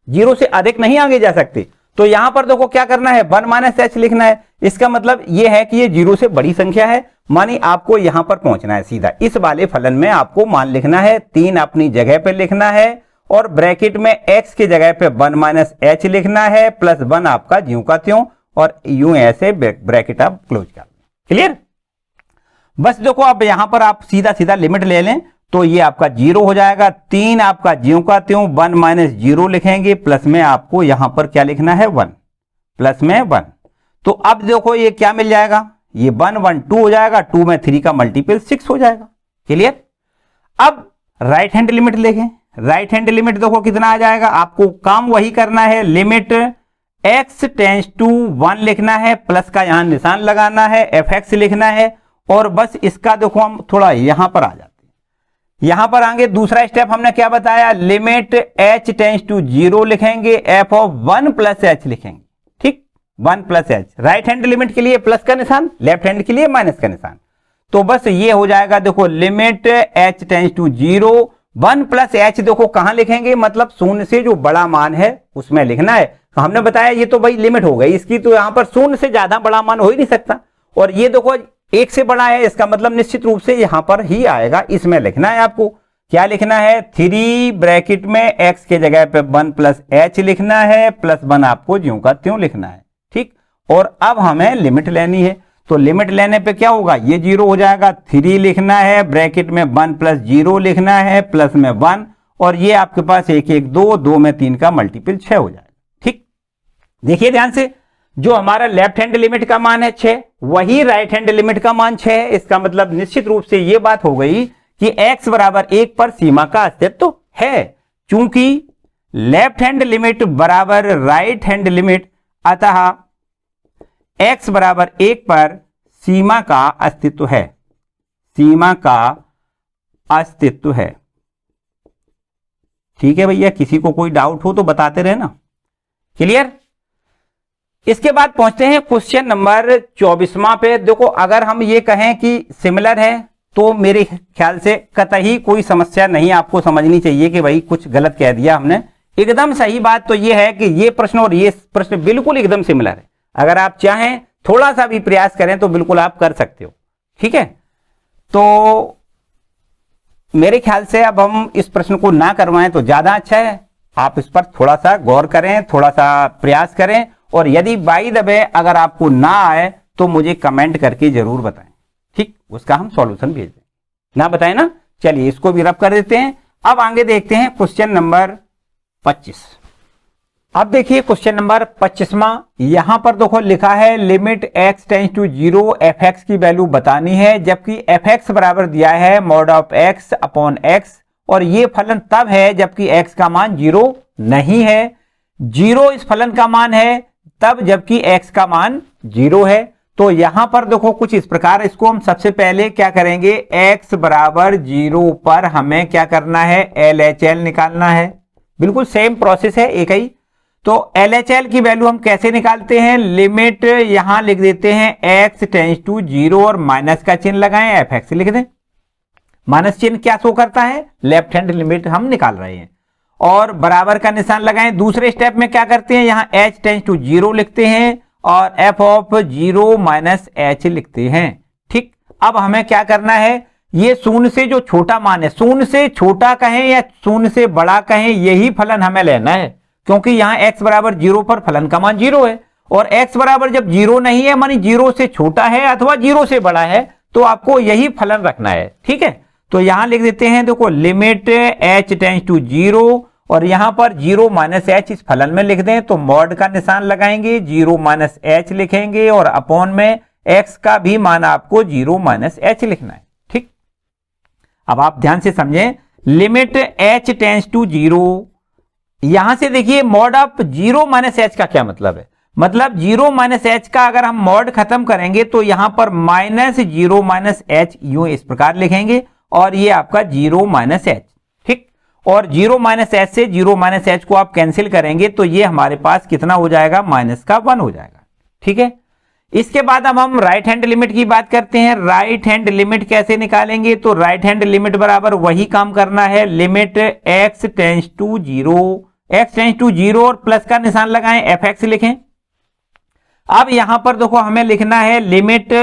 0 से अधिक नहीं आगे जा सकते। तो यहां पर देखो क्या करना है, 1 माइनस h लिखना है। इसका मतलब यह है कि ये 0 से बड़ी संख्या है, मानी आपको यहां पर पहुंचना है सीधा। इस वाले फलन में आपको मान लिखना है, 3 अपनी जगह पे लिखना है और ब्रैकेट में x की जगह पे 1 माइनस h लिखना है, प्लस 1 आपका ज्यों का त्यों, और यूं ऐसे ब्रैकेट आप क्लोज कर लें। क्लियर। बस देखो अब यहां पर आप सीधा सीधा लिमिट ले लें तो ये आपका 0 हो जाएगा, 3 आपका ज्यों का त्यों 1 माइनस 0 लिखेंगे, प्लस में आपको यहां पर क्या लिखना है 1, प्लस में 1। तो अब देखो ये क्या मिल जाएगा, ये 1 1 2 हो जाएगा, 2 में 3 का मल्टीपल 6 हो जाएगा। क्लियर। अब राइट हैंड लिमिट लिखें, राइट हैंड लिमिट देखो कितना आ जाएगा, आपको काम वही करना है, लिमिट x टेंड्स टू 1 लिखना है, प्लस का यहां निशान लगाना है, fx लिखना है, और बस इसका देखो हम थोड़ा यहां पर आ जाते हैं। यहां पर आगे दूसरा स्टेप हमने क्या बताया, लिमिट h टेंड्स टू 0 लिखेंगे, f ऑफ 1 प्लस h लिखेंगे। ठीक, 1 plus h, right hand limit के लिए प्लस का निशान, लेफ्ट हैंड के लिए माइनस का निशान। तो बस ये हो जाएगा, देखो limit h tends to 0, 1 plus h देखो कहां लिखेंगे, मतलब शून्य से जो बड़ा मान है उसमें लिखना है। हमने बताया ये तो भाई लिमिट हो गई इसकी, तो यहां पर शून्य से ज्यादा बड़ा मान हो ही नहीं सकता, और ये देखो 1 से बड़ा है, इसका मतलब निश्चित रूप से यहां पर ही आएगा, इसमें लिखना है। आपको क्या लिखना है, 3 ब्रैकेट में x के जगह पे 1 प्लस h लिखना है, प्लस 1 आपको ज्यों का त्यों लिखना है। ठीक, और अब हमें लिमिट लेनी है, तो लिमिट लेने पे क्या होगा, ये 0 हो जाएगा, 3 लिखना है, ब्रैकेट में 1 प्लस 0 लिखना है, प्लस में 1, और ये आपके पास 1 1 2, 2 में 3 का मल्टीपल 6 हो जाएगा। ठीक, देखिए ध्यान से, जो हमारा लेफ्ट हैंड लिमिट का मान है 6, वही राइट हैंड लिमिट का मान 6 है। इसका मतलब निश्चित रूप से यह बात हो गई कि x बराबर 1 पर सीमा का अस्तित्व है, चूंकि लेफ्ट हैंड लिमिट बराबर राइट हैंड लिमिट, अतः x बराबर 1 पर सीमा का अस्तित्व है, सीमा का अस्तित्व है। ठीक है भैया, किसी को कोई डाउट हो तो बताते रहे ना। क्लियर। इसके बाद पहुंचते हैं क्वेश्चन नंबर 24वां पे। देखो अगर हम ये कहें कि सिमिलर है तो मेरे ख्याल से कतई कोई समस्या नहीं आपको समझनी चाहिए कि भाई कुछ गलत कह दिया हमने। एकदम सही बात तो ये है कि ये प्रश्न और ये प्रश्न बिल्कुल एकदम सिमिलर है। अगर आप चाहें थोड़ा सा भी प्रयास करें तो बिल्कुल आप कर सकते हो। ठीक है, तो मेरे ख्याल से अब हम इस प्रश्न को ना करवाएं तो ज्यादा अच्छा है। आप इस पर थोड़ा सा गौर करें, थोड़ा सा प्रयास करें, और यदि बाई द वे अगर आपको ना आए तो मुझे कमेंट करके जरूर बताएं। ठीक, उसका हम सॉल्यूशन भेज दें। ना बताएं ना, चलिए इसको भी रब कर देते हैं। अब आगे देखते हैं क्वेश्चन नंबर 25। अब देखिए क्वेश्चन नंबर 25वां, यहां पर देखो लिखा है limit x tends to 0 fx की वैल्यू बतानी है, जबकि fx बराबर दिया है mod of x upon x, और ये फलन तब है जबकि x का मान 0 नहीं है। 0 इस फलन का मान है तब जबकि x का मान 0 है। तो यहां पर देखो कुछ इस प्रकार, इसको हम सबसे पहले क्या करेंगे, x बराबर 0 पर हमें क्या करना है, LHL निकालना है। बिल्कुल सेम प्रोसेस है, एक ही। तो LHL की वैल्यू हम कैसे निकालते हैं, लिमिट यहां लिख देते हैं x टेंस टू 0 और माइनस का चिन्ह लगाएं, fx लिख दें। माइनस चिन्ह क्या शो करता है, लेफ्ट हैंड लिमिट हम निकाल रहे हैं, और बराबर का निशान लगाएं। दूसरे स्टेप में क्या करते हैं, यहां h टेंस टू 0 लिखते हैं और f ऑफ 0 माइनस h लिखते हैं। ठीक, अब हमें क्या करना है, ये शून्य से जो छोटा मान है, शून्य से छोटा कहें या शून्य से बड़ा कहें, यही फलन हमें लेना है, क्योंकि यहां x बराबर 0 पर फलन का मान 0 है, और x बराबर जब 0 नहीं है मानी 0 से छोटा है अथवा 0 से बड़ा है, तो आपको यही फलन रखना है। ठीक है, तो यहां लिख देते हैं, देखो लिमिट h टेंस टू 0 और यहां पर 0 माइनस h इस फलन में लिख दें, तो मॉड का निशान लगाएंगे, 0 माइनस h लिखेंगे, और अपॉन में x का भी मान आपको 0 माइनस h लिखना है। ठीक, अब आप ध्यान से समझें, लिमिट h टेंस टू 0, यहां से देखिए मॉड ऑफ 0 माइनस h का क्या मतलब है, मतलब 0 माइनस h का अगर हम मॉड खत्म करेंगे तो यहां पर माइनस 0 माइनस h यूं इस प्रकार लिखेंगे, और ये आपका 0 माइनस h। ठीक, और 0 माइनस h से 0 माइनस h को आप कैंसिल करेंगे तो ये हमारे पास कितना हो जाएगा, माइनस का 1 हो जाएगा। ठीक है, इसके बाद अब हम राइट हैंड लिमिट की बात करते हैं। राइट हैंड लिमिट कैसे निकालेंगे, तो राइट हैंड लिमिट बराबर वही काम करना है, लिमिट x टेंस टू 0 और प्लस का निशान लगाएं, fx लिखें। अब यहां पर देखो हमें लिखना है limit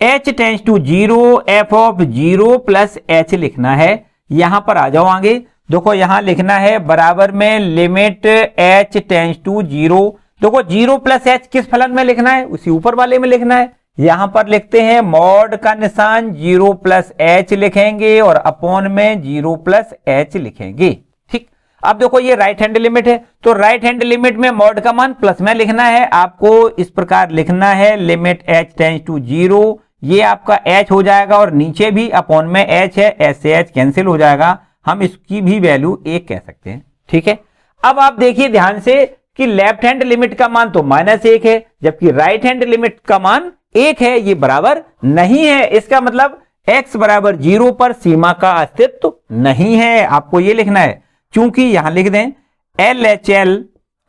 h tends to 0 f of 0 plus h लिखना है। यहां पर आ जाओ आगे, देखो यहां लिखना है बराबर में लिमिट h टेंस टू 0, देखो 0 प्लस h किस फलन में लिखना है, उसी ऊपर वाले में लिखना है। यहां पर लिखते हैं मॉड का निशान 0 प्लस h लिखेंगे और अपॉन में 0 प्लस h लिखेंगे। ठीक, अब देखो ये राइट हैंड लिमिट है, तो राइट हैंड लिमिट में मॉड का मान प्लस में लिखना है, आपको इस प्रकार लिखना है लिमिट h टेंस टू 0, ये आपका h हो जाएगा, और नीचे भी अपॉन में h है, s से h कैंसिल हो जाएगा, हम इसकी भी वैल्यू 1 कह सकते हैं। ठीक है, अब आप देखिए ध्यान से कि लेफ्ट हैंड लिमिट का मान तो -1 है, जबकि राइट हैंड लिमिट का मान 1 है, ये बराबर नहीं है। इसका मतलब x बराबर 0 पर सीमा का अस्तित्व नहीं है, आपको ये लिखना है। चूंकि यहां लिख दें LHL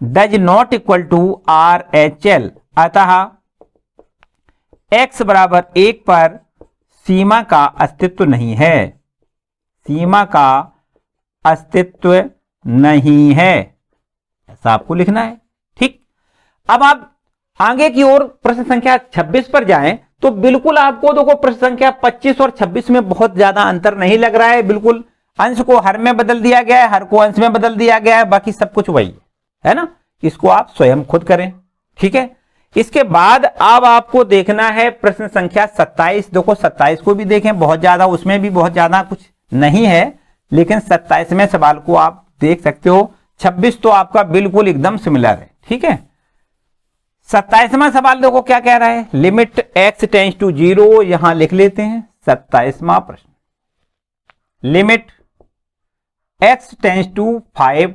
does not equal to RHL, अतः x बराबर 1 पर सीमा का अस्तित्व नहीं है, सीमा का अस्तित्व नहीं है, ऐसा आपको लिखना है। ठीक, अब आप आगे की ओर प्रश्न संख्या 26 पर जाएं तो बिल्कुल आपको देखो प्रश्न संख्या 25 और 26 में बहुत ज्यादा अंतर नहीं लग रहा है, बिल्कुल अंश को हर में बदल दिया गया है, हर को अंश में बदल दिया गया है, बाकी सब कुछ वही है ना। इसको आप स्वयं खुद करें। ठीक है, इसके बाद अब आपको देखना है प्रश्न संख्या 27। देखो 27 को भी देखें, बहुत ज्यादा उसमें भी बहुत ज्यादा कुछ नहीं है, लेकिन 27वें सवाल को आप देख सकते हो। 26 तो आपका बिल्कुल एकदम सिमिलर है। ठीक है, 27वां सवाल देखो क्या कह रहा है, लिमिट x टेंस टू 0, यहां लिख लेते हैं 27वां प्रश्न, लिमिट x टेंस टू 5,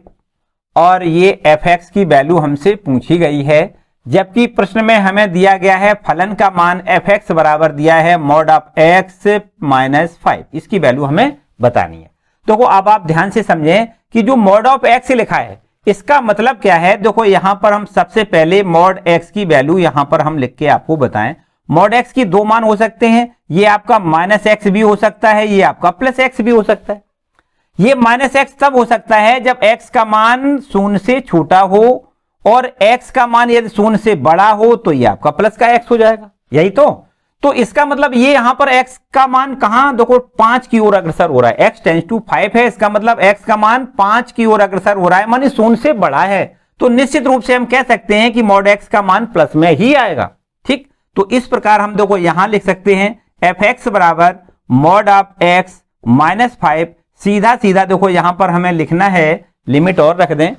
और ये fx की वैल्यू हमसे पूछी गई है, जबकि प्रश्न में हमें दिया गया है फलन का मान fx बराबर दिया है मॉड ऑफ x माइनस 5, इसकी वैल्यू हमें बतानी है। देखो अब आप ध्यान से समझें कि जो मॉड ऑफ एक्स लिखा है इसका मतलब क्या है। देखो यहां पर हम सबसे पहले मॉड एक्स की वैल्यू यहां पर हम लिख के आपको बताएं। मॉड एक्स की दो मान हो सकते हैं, ये आपका माइनस एक्स भी हो सकता है, ये आपका प्लस एक्स भी हो सकता है। ये माइनस एक्स तब हो सकता है जब एक्स का मान शून्य से छोटा हो और एक्स का मान यदि शून्य से बड़ा हो तो ये आपका प्लस का एक्स हो जाएगा, यही तो इसका मतलब ये यहां पर x का मान कहां देखो 5 की ओर अग्रसर हो रहा है, x टेंड्स टू 5 है, इसका मतलब x का मान 5 की ओर अग्रसर हो रहा है, माने शून्य से बड़ा है। तो निश्चित रूप से हम कह सकते हैं कि मॉड x का मान प्लस में ही आएगा। ठीक, तो इस प्रकार हम देखो यहां लिख सकते हैं fx बराबर मॉड ऑफ x माइनस 5। सीधा सीधा देखो यहां पर हमें लिखना है, लिमिट और रख दें,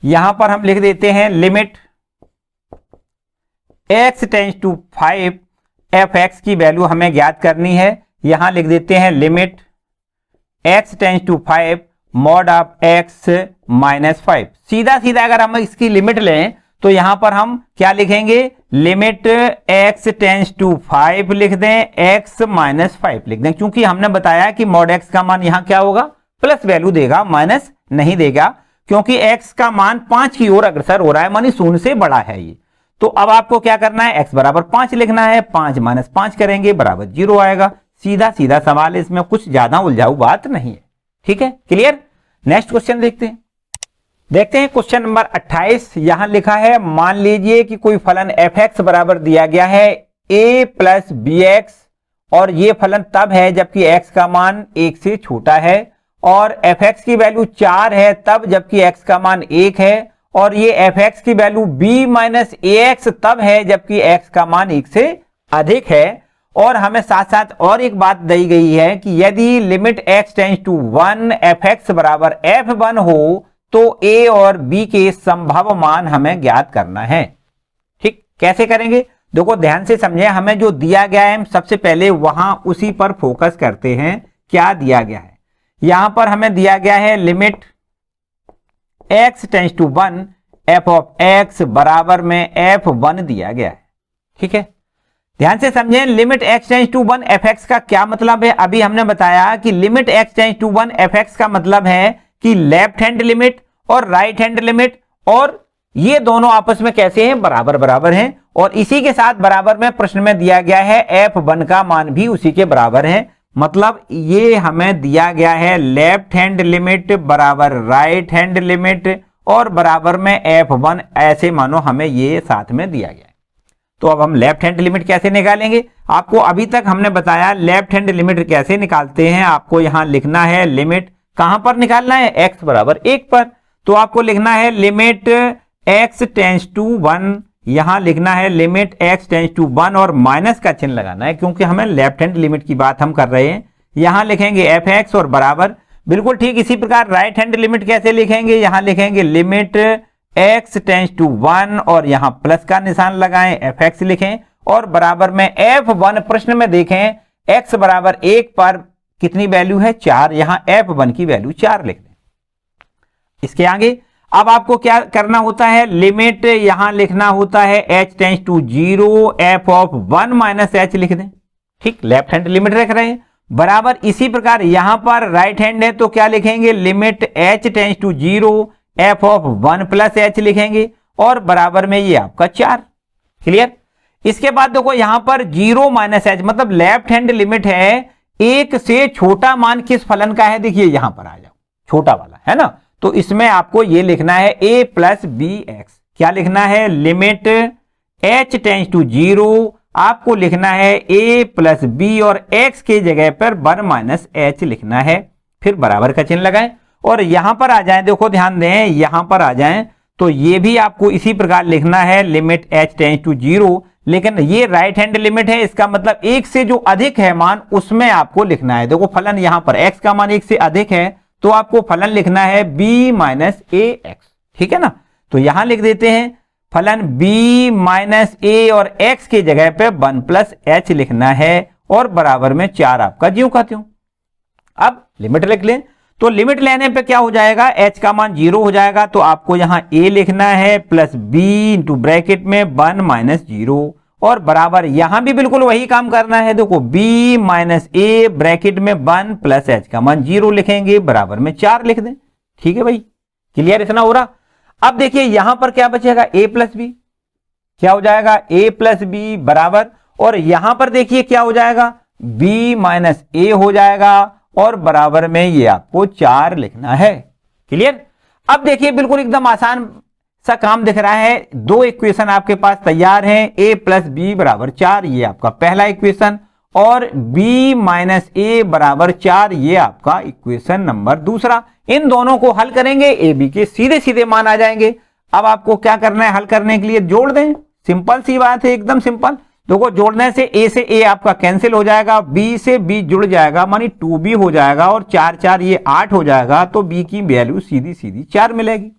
यहां पर हम लिख देते हैं limit x tends to 5 fx की वैल्यू हमें ज्ञात करनी है। यहां लिख देते हैं limit x tends to 5 mod of x minus 5। सीधा सीधा अगर हम इसकी लिमिट लें तो यहां पर हम क्या लिखेंगे, लिमिट x टेंड्स टू 5 लिख दें, x माइनस 5 लिख दें, क्योंकि हमने बताया कि मॉड x का मान यहां क्या होगा, प्लस वैल्यू देगा, माइनस नहीं देगा, क्योंकि x का मान 5 की ओर अग्रसर हो रहा है, मानी शून्य से बड़ा है ये। तो अब आपको क्या करना है, x बराबर 5 लिखना है, 5 माइनस 5 करेंगे बराबर 0 आएगा। सीधा सीधा सवाल है, इसमें कुछ ज्यादा उलझाऊ बात नहीं है। ठीक है, क्लियर। नेक्स्ट क्वेश्चन देखते हैं क्वेश्चन नंबर 28। यहां लिखा है मान लीजिए कि कोई फलन fx बराबर दिया गया है a प्लस bx, और ये फलन तब है जबकि x का मान 1 से छोटा है, और fx की वैल्यू 4 है तब जबकि x का मान 1 है, और ये fx की वैल्यू b माइनस ax तब है जबकि x का मान 1 से अधिक है। और हमें साथ साथ और एक बात दी गई है कि यदि limit x tends to 1 fx बराबर f1 हो तो a और b के संभव मान हमें ज्ञात करना है। ठीक, कैसे करेंगे, देखो ध्यान से समझें, हमें जो दिया गया है हम सबसे पहले वहां उसी पर फोकस करते हैं। क्या दिया गया है, यहां पर हमें दिया गया है limit x tends to 1 f of x बराबर में f1 दिया गया है। ठीक है, ध्यान से समझें, limit x tends to 1 fx का क्या मतलब है। अभी हमने बताया कि limit x tends to 1 fx का मतलब है कि लेफ्ट हैंड लिमिट और राइट हैंड लिमिट, और ये दोनों आपस में कैसे हैं, बराबर बराबर हैं। और इसी के साथ बराबर में प्रश्न में दिया गया है f1 का मान भी उसी के बराबर है। मतलब ये हमें दिया गया है लेफ्ट हैंड लिमिट बराबर राइट हैंड लिमिट और बराबर में f1, ऐसे मानो हमें ये साथ में दिया गया है। तो अब हम लेफ्ट हैंड लिमिट कैसे निकालेंगे, आपको अभी तक हमने बताया लेफ्ट हैंड लिमिट कैसे निकालते हैं। आपको यहां लिखना है लिमिट, कहां पर निकालना है, x बराबर 1 पर। तो आपको लिखना है लिमिट x टेंड्स टू 1, यहां लिखना है लिमिट x टेंड्स टू 1 और माइनस का चिन्ह लगाना है क्योंकि हमें लेफ्ट हैंड लिमिट की बात हम कर रहे हैं। यहां लिखेंगे fx और बराबर, बिल्कुल ठीक इसी प्रकार राइट हैंड लिमिट कैसे लिखेंगे, यहां लिखेंगे लिमिट x टेंड्स टू 1 और यहां प्लस का निशान लगाएं, fx लिखें और बराबर में f1। प्रश्न में देखें x बराबर 1 पर कितनी वैल्यू है, 4, यहां f1 की वैल्यू 4 लिख दें। इसके आगे अब आपको क्या करना होता है, लिमिट यहां लिखना होता है h tends to 0 f of 1 minus h लिख दें। ठीक, लेफ्ट हैंड लिमिट रख रहे हैं, बराबर इसी प्रकार यहां पर राइट हैंड है तो क्या लिखेंगे, limit h tends to 0 f of 1 plus h लिखेंगे और बराबर में ये आपका 4। क्लियर। इसके बाद देखो यहां पर 0 माइनस h मतलब लेफ्ट हैंड लिमिट है, 1 से छोटा मान किस फलन का है, देखिए यहां पर आ जाओ, छोटा वाला है ना, तो इसमें आपको ये लिखना है a प्लस बी एक्स। क्या लिखना है, लिमिट h टेंड्स टू 0, आपको लिखना है a प्लस बी और x के जगह पर 1 माइनस h लिखना है, फिर बराबर का चिन्ह लगाएं और यहां पर आ जाएं। देखो ध्यान दें, यहां पर आ जाएं तो ये भी आपको इसी प्रकार लिखना है लिमिट h टेंड्स टू 0, लेकिन ये राइट हैंड लिमिट है, इसका मतलब 1 से जो अधिक है मान उसमें आपको लिखना है। देखो फलन यहां पर x का मान 1 से अधिक है तो आपको फलन लिखना है b माइनस ए एक्स। ठीक है ना, तो यहां लिख देते हैं फलन b माइनस ए और x के जगह पे 1 प्लस h लिखना है और बराबर में 4 आपका ज्यों का त्यों। अब लिमिट लिख लें, तो लिमिट लेने पे क्या हो जाएगा, h का मान 0 हो जाएगा तो आपको यहां a लिखना है प्लस b इंटू ब्रैकेट में 1 माइनस 0 और बराबर यहां भी बिल्कुल वही काम करना है। देखो b माइनस ए ब्रैकेट में 1 प्लस h का मान 0 लिखेंगे, बराबर में 4 लिख दें। ठीक है भाई, क्लियर इतना हो रहा। अब देखिए यहां पर क्या बचेगा, a प्लस बी, क्या हो जाएगा a प्लस बी बराबर, और यहां पर देखिए क्या हो जाएगा b माइनस ए हो जाएगा और बराबर में ये आपको 4 लिखना है। क्लियर। अब देखिए बिल्कुल एकदम आसान सा काम दिख रहा है। दो इक्वेशन आपके पास तैयार हैं, a प्लस बी बराबर 4, ये आपका पहला इक्वेशन, और b माइनस ए बराबर 4, ये आपका इक्वेशन नंबर दूसरा। इन दोनों को हल करेंगे, ए बी के सीधे सीधे मान आ जाएंगे। अब आपको क्या करना है, हल करने के लिए जोड़ दें, सिंपल सी बात है, एकदम सिंपल। देखो जोड़ने से ए आपका कैंसिल हो जाएगा, b से b जुड़ जाएगा, मानी 2b हो जाएगा, और 4 4 ये 8 हो जाएगा, तो b की वैल्यू सीधी सीधी 4 मिलेगी।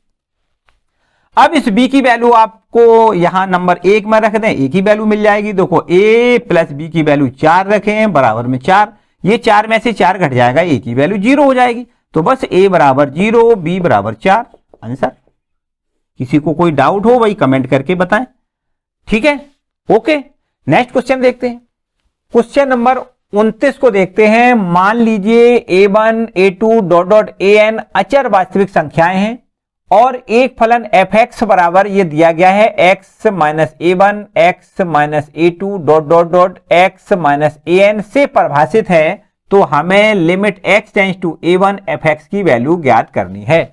अब इस b की वैल्यू आपको यहां नंबर 1 में रख दें, a की वैल्यू मिल जाएगी। देखो a प्लस b की वैल्यू 4 रखें, बराबर में 4, ये 4 में से 4 घट जाएगा, a की वैल्यू 0 हो जाएगी। तो बस a बराबर 0, b बराबर 4 आंसर। किसी को कोई डाउट हो भाई कमेंट करके बताएं। ठीक है, ओके। नेक्स्ट क्वेश्चन देखते हैं। क्वेश्चन नंबर 29 को देखते हैं। मान लीजिए a1 a2 dot dot an अचर वास्तविक संख्याएं हैं और एक फलन fx बराबर ये दिया गया है x minus a1 x minus a2 dot dot dot x minus an से परिभाषित है, तो हमें limit x tends to a1 fx की वैल्यू ज्ञात करनी है।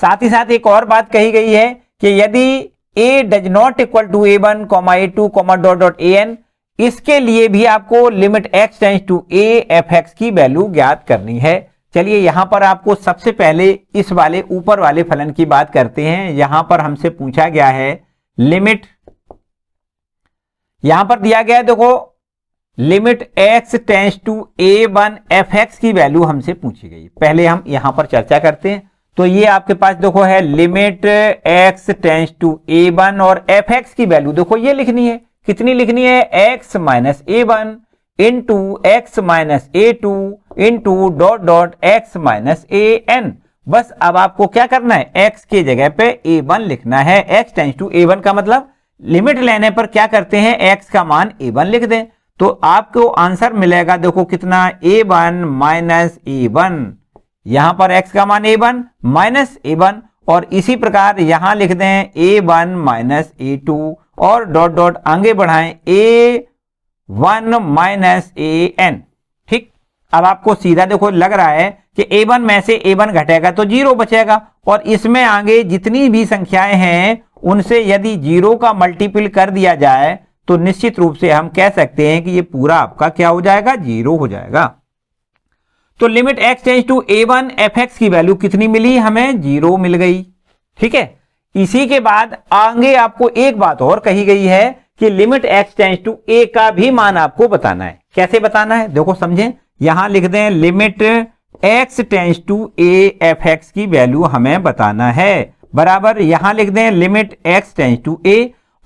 साथ ही साथ एक और बात कही गई है कि यदि a does not equal to a1 a2 dot dot an, इसके लिए भी आपको limit x tends to a fx की वैल्यू ज्ञात करनी है। चलिए यहां पर आपको सबसे पहले इस वाले ऊपर वाले फलन की बात करते हैं। यहां पर हमसे पूछा गया है लिमिट, यहां पर दिया गया है देखो limit x tends to a1 fx की वैल्यू हमसे पूछी गई। पहले हम यहां पर चर्चा करते हैं। तो ये आपके पास देखो है limit x tends to a1 और fx की वैल्यू देखो ये लिखनी है। कितनी लिखनी है, x minus a1 into x minus a2 into dot dot x minus an। बस अब आपको क्या करना है, x के जगह पे a1 लिखना है। x टेंड्स टू a1 का मतलब लिमिट लेने पर क्या करते हैं, x का मान a1 लिख दें, तो आपको आंसर मिलेगा देखो कितना, a1 माइनस a1। यहां पर x का मान a1 माइनस a1, और इसी प्रकार यहां लिख दें a1 माइनस a2 और डॉट डॉट आगे बढ़ाएं a1 माइनस an। ठीक, अब आपको सीधा देखो लग रहा है कि a1 में से a1 घटेगा तो 0 बचेगा, और इसमें आगे जितनी भी संख्याएं हैं उनसे यदि 0 का मल्टीपल कर दिया जाए तो निश्चित रूप से हम कह सकते हैं कि ये पूरा आपका क्या हो जाएगा, 0 हो जाएगा। तो limit x tends to a1 fx की वैल्यू कितनी मिली, हमें 0 मिल गई। ठीक है, इसी के बाद आगे आपको एक बात और कही गई है कि limit x tends to a का भी मान आपको बताना है। कैसे बताना है देखो समझें, यहां लिख दें limit x tends to a fx की वैल्यू हमें बताना है, बराबर यहां लिख दें limit x tends to a,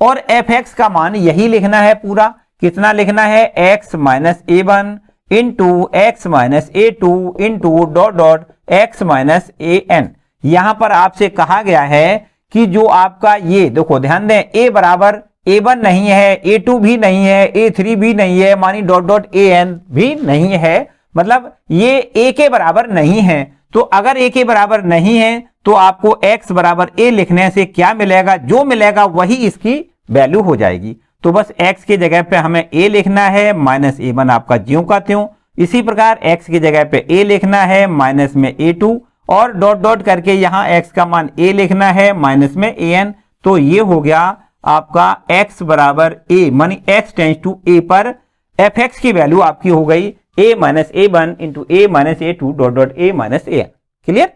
और fx का मान यही लिखना है पूरा। कितना लिखना है, x minus a1 into x minus a2 into dot dot x minus an। यहां पर आपसे कहा गया है कि जो आपका ये देखो ध्यान दें, a बराबर a1 नहीं है, a2 भी नहीं है, a3 भी नहीं है, मानी डॉट डॉट an भी नहीं है, मतलब ये a के बराबर नहीं है। तो अगर a के बराबर नहीं है तो आपको x बराबर a लिखने से क्या मिलेगा, जो मिलेगा वही इसकी वैल्यू हो जाएगी। तो बस x के जगह पे हमें a लिखना है, माइनस a1 आपका ज्यों का त्यों। इसी प्रकार x के जगह पे a लिखना है, माइनस में a2, और डॉट डॉट करके यहां x का मान a लिखना है, माइनस में an। तो ये हो गया आपका x बराबर a, मानी x टेंड्स टू a पर fx की वैल्यू आपकी हो गई a minus a1 into a minus a2 dot dot a minus an। Clear,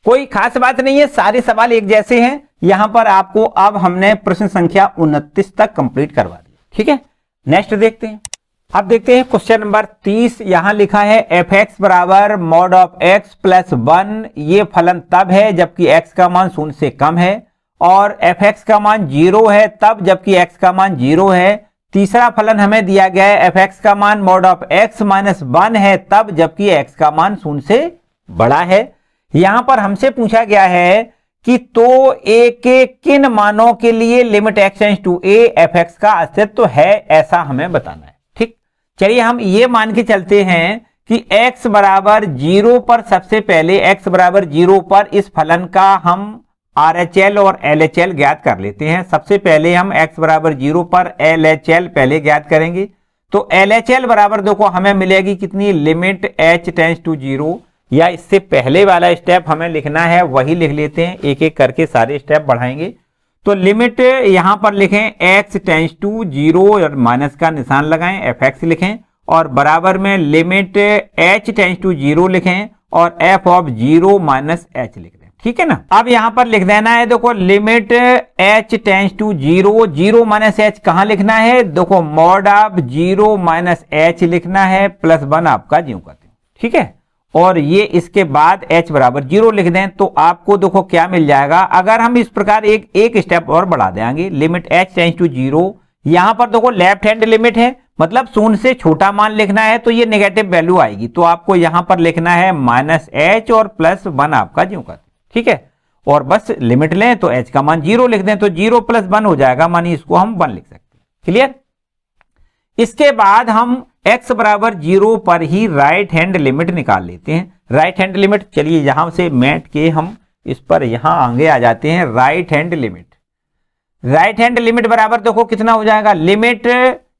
कोई खास बात नहीं है, सारे सवाल एक जैसे हैं। यहां पर आपको अब हमने प्रश्न संख्या 29 तक कंप्लीट करवा दिया। ठीक है, नेक्स्ट देखते हैं। अब देखते हैं क्वेश्चन नंबर 30। यहां लिखा है fx बराबर मॉड ऑफ x प्लस 1। ये फलन तब है जबकि x का मान 0 से कम है, और fx का मान 0 है तब जबकि x का मान 0 है। तीसरा फलन हमें दिया गया है fx का मान मॉड ऑफ x माइनस 1 है तब जबकि x का मान 0 से बड़ा है। यहां पर हमसे पूछा गया है कि तो ए के किन मानों के लिए limit x tends to a F X का अस्तित्व है, ऐसा हमें बताना है। ठीक, चलिए हम ये मान के चलते हैं कि x बराबर 0 पर सबसे पहले x बराबर 0 पर इस फलन का हम RHL और LHL ज्ञात कर लेते हैं। सबसे पहले हम x बराबर 0 पर LHL पहले ज्ञात करेंगे। तो LHL बराबर देखो हमें मिलेगी कितनी, लिमिट h टेंड्स टू 0, या इससे पहले वाला स्टेप हमें लिखना है वही लिख लेते हैं, एक एक करके सारे स्टेप बढ़ाएंगे। तो लिमिट यहां पर लिखें x टेंड्स टू 0 और माइनस का निशान लगाएं, एफ एक्स लिखें, और बराबर में लिमिट h टेंड्स टू 0 लिखें और f ऑफ 0 माइनस h लिख दें। ठीक है ना। अब यहां पर लिख देना है, देखो limit h tends to 0, 0 minus h कहां लिखना है, देखो मॉड ऑफ 0 माइनस h लिखना है, प्लस 1 आपका ज्यों करते हैं। ठीक है, और ये इसके बाद h बराबर 0 लिख दें तो आपको देखो क्या मिल जाएगा। अगर हम इस प्रकार एक स्टेप और बढ़ा देंगे, लिमिट h टेंड्स टू 0, यहां पर देखो लेफ्ट हैंड लिमिट है, मतलब शून्य से छोटा मान लिखना है तो ये नेगेटिव वैल्यू आएगी, तो आपको यहां पर लिखना है माइनस h और प्लस 1 आपका ज्यों करते। ठीक है, और बस लिमिट लें तो h का मान 0 लिख दें तो 0 प्लस 1 हो जाएगा, मानी इसको हम 1 लिख सकते हैं। क्लियर। इसके बाद हम x बराबर 0 पर ही राइट हैंड लिमिट निकाल लेते हैं। राइट हैंड लिमिट, चलिए यहां से मैट के हम इस पर यहां आगे आ जाते हैं। Right hand limit, right hand limit बराबर देखो कितना हो जाएगा, लिमिट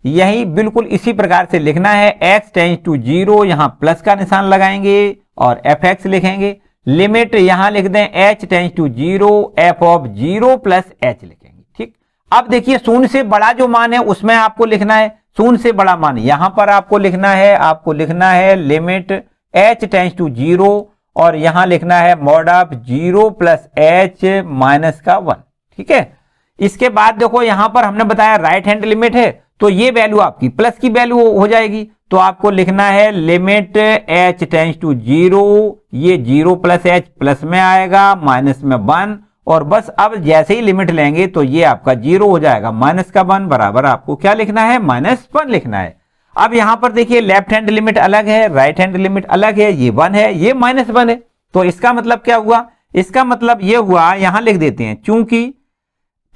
यही बिल्कुल इसी प्रकार से लिखना है, x टेंड्स टू 0, यहां प्लस का निशान लगाएंगे और एफ एक्स लिखेंगे। लिमिट यहां लिख दें h tends to 0, f of 0 plus h लिखेंगे। ठीक, अब देखिए शून्य से बड़ा जो मान है उसमें आपको लिखना है, शून्य से बड़ा मान यहां पर आपको लिखना है लिमिट h टेंड्स टू 0 और यहां लिखना है mod of 0 plus h minus का 1। ठीक है, इसके बाद देखो यहां पर हमने बताया राइट हैंड लिमिट है तो ये वैल्यू आपकी प्लस की वैल्यू हो जाएगी, तो आपको लिखना है लिमिट h टेंड्स टू 0, ये 0 प्लस h प्लस में आएगा माइनस में 1, और बस अब जैसे ही लिमिट लेंगे तो ये आपका 0 हो जाएगा, माइनस का 1 बराबर आपको क्या लिखना है, माइनस 1 लिखना है। अब यहां पर देखिए लेफ्ट हैंड लिमिट अलग है, राइट हैंड लिमिट अलग है, ये 1 है, ये माइनस 1 है, तो इसका मतलब क्या हुआ, इसका मतलब ये हुआ, यहां लिख देते हैं, चूंकि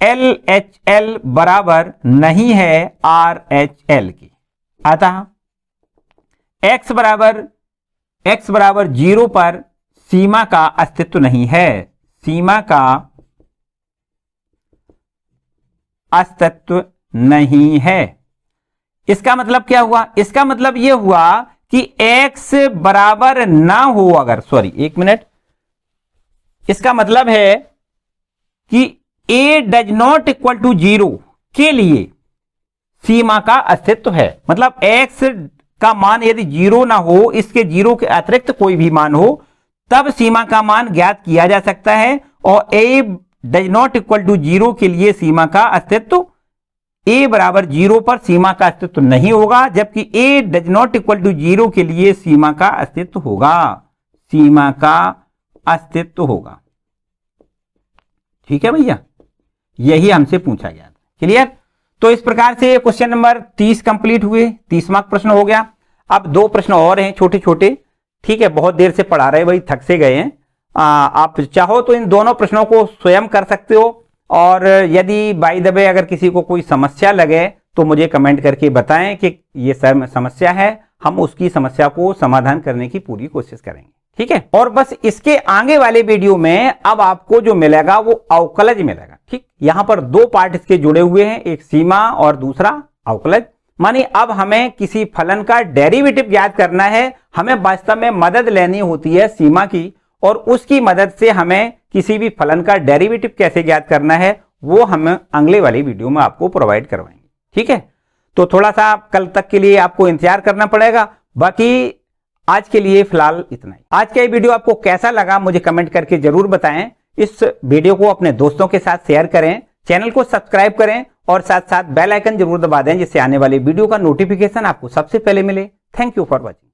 LHL बराबर नहीं है RHL की, अतः x बराबर 0 पर सीमा का अस्तित्व नहीं है, सीमा का अस्तित्व नहीं है। इसका मतलब क्या हुआ, इसका मतलब यह हुआ कि x बराबर ना हो, अगर सॉरी एक मिनट, इसका मतलब है कि a does not equal to 0 के लिए सीमा का अस्तित्व है, मतलब x का मान यदि 0 ना हो, इसके 0 के अतिरिक्त कोई भी मान हो, तब सीमा का मान ज्ञात किया जा सकता है। और a does not equal to 0 के लिए सीमा का अस्तित्व, a बराबर 0 पर सीमा का अस्तित्व नहीं होगा, जबकि a does not equal to 0 के लिए सीमा का अस्तित्व होगा, सीमा का अस्तित्व होगा। ठीक है भैया, यही हमसे पूछा गया था। क्लियर। तो इस प्रकार से क्वेश्चन नंबर 30 कंप्लीट हुए, 30 मार्क प्रश्न हो गया। अब 2 प्रश्न और हैं छोटे छोटे, ठीक है, बहुत देर से पढ़ा रहे भाई, थक से गए हैं। आप चाहो तो इन दोनों प्रश्नों को स्वयं कर सकते हो, और यदि बाय द वे अगर किसी को कोई समस्या लगे तो मुझे कमेंट करके बताएं कि ये समस्या है, हम उसकी समस्या को समाधान करने की पूरी कोशिश करेंगे। ठीक है, और बस इसके आगे वाले वीडियो में अब आपको जो मिलेगा वो अवकलज मिलेगा। ठीक, यहां पर 2 पार्ट इसके जुड़े हुए हैं, एक सीमा और दूसरा अवकलज। मानी अब हमें किसी फलन का डेरिवेटिव ज्ञात करना है, हमें वास्तव में मदद लेनी होती है सीमा की, और उसकी मदद से हमें किसी भी फलन का डेरिवेटिव कैसे ज्ञात करना है वो हम अगले वाली वीडियो में आपको प्रोवाइड करवाएंगे। ठीक है, तो थोड़ा सा कल तक के लिए आपको इंतजार करना पड़ेगा, बाकी आज के लिए फिलहाल इतना ही। आज का ये वीडियो आपको कैसा लगा मुझे कमेंट करके जरूर बताएं। इस वीडियो को अपने दोस्तों के साथ शेयर करें, चैनल को सब्सक्राइब करें और साथ साथ बेल आइकन जरूर दबा दें, जिससे आने वाले वीडियो का नोटिफिकेशन आपको सबसे पहले मिले। Thank you for watching.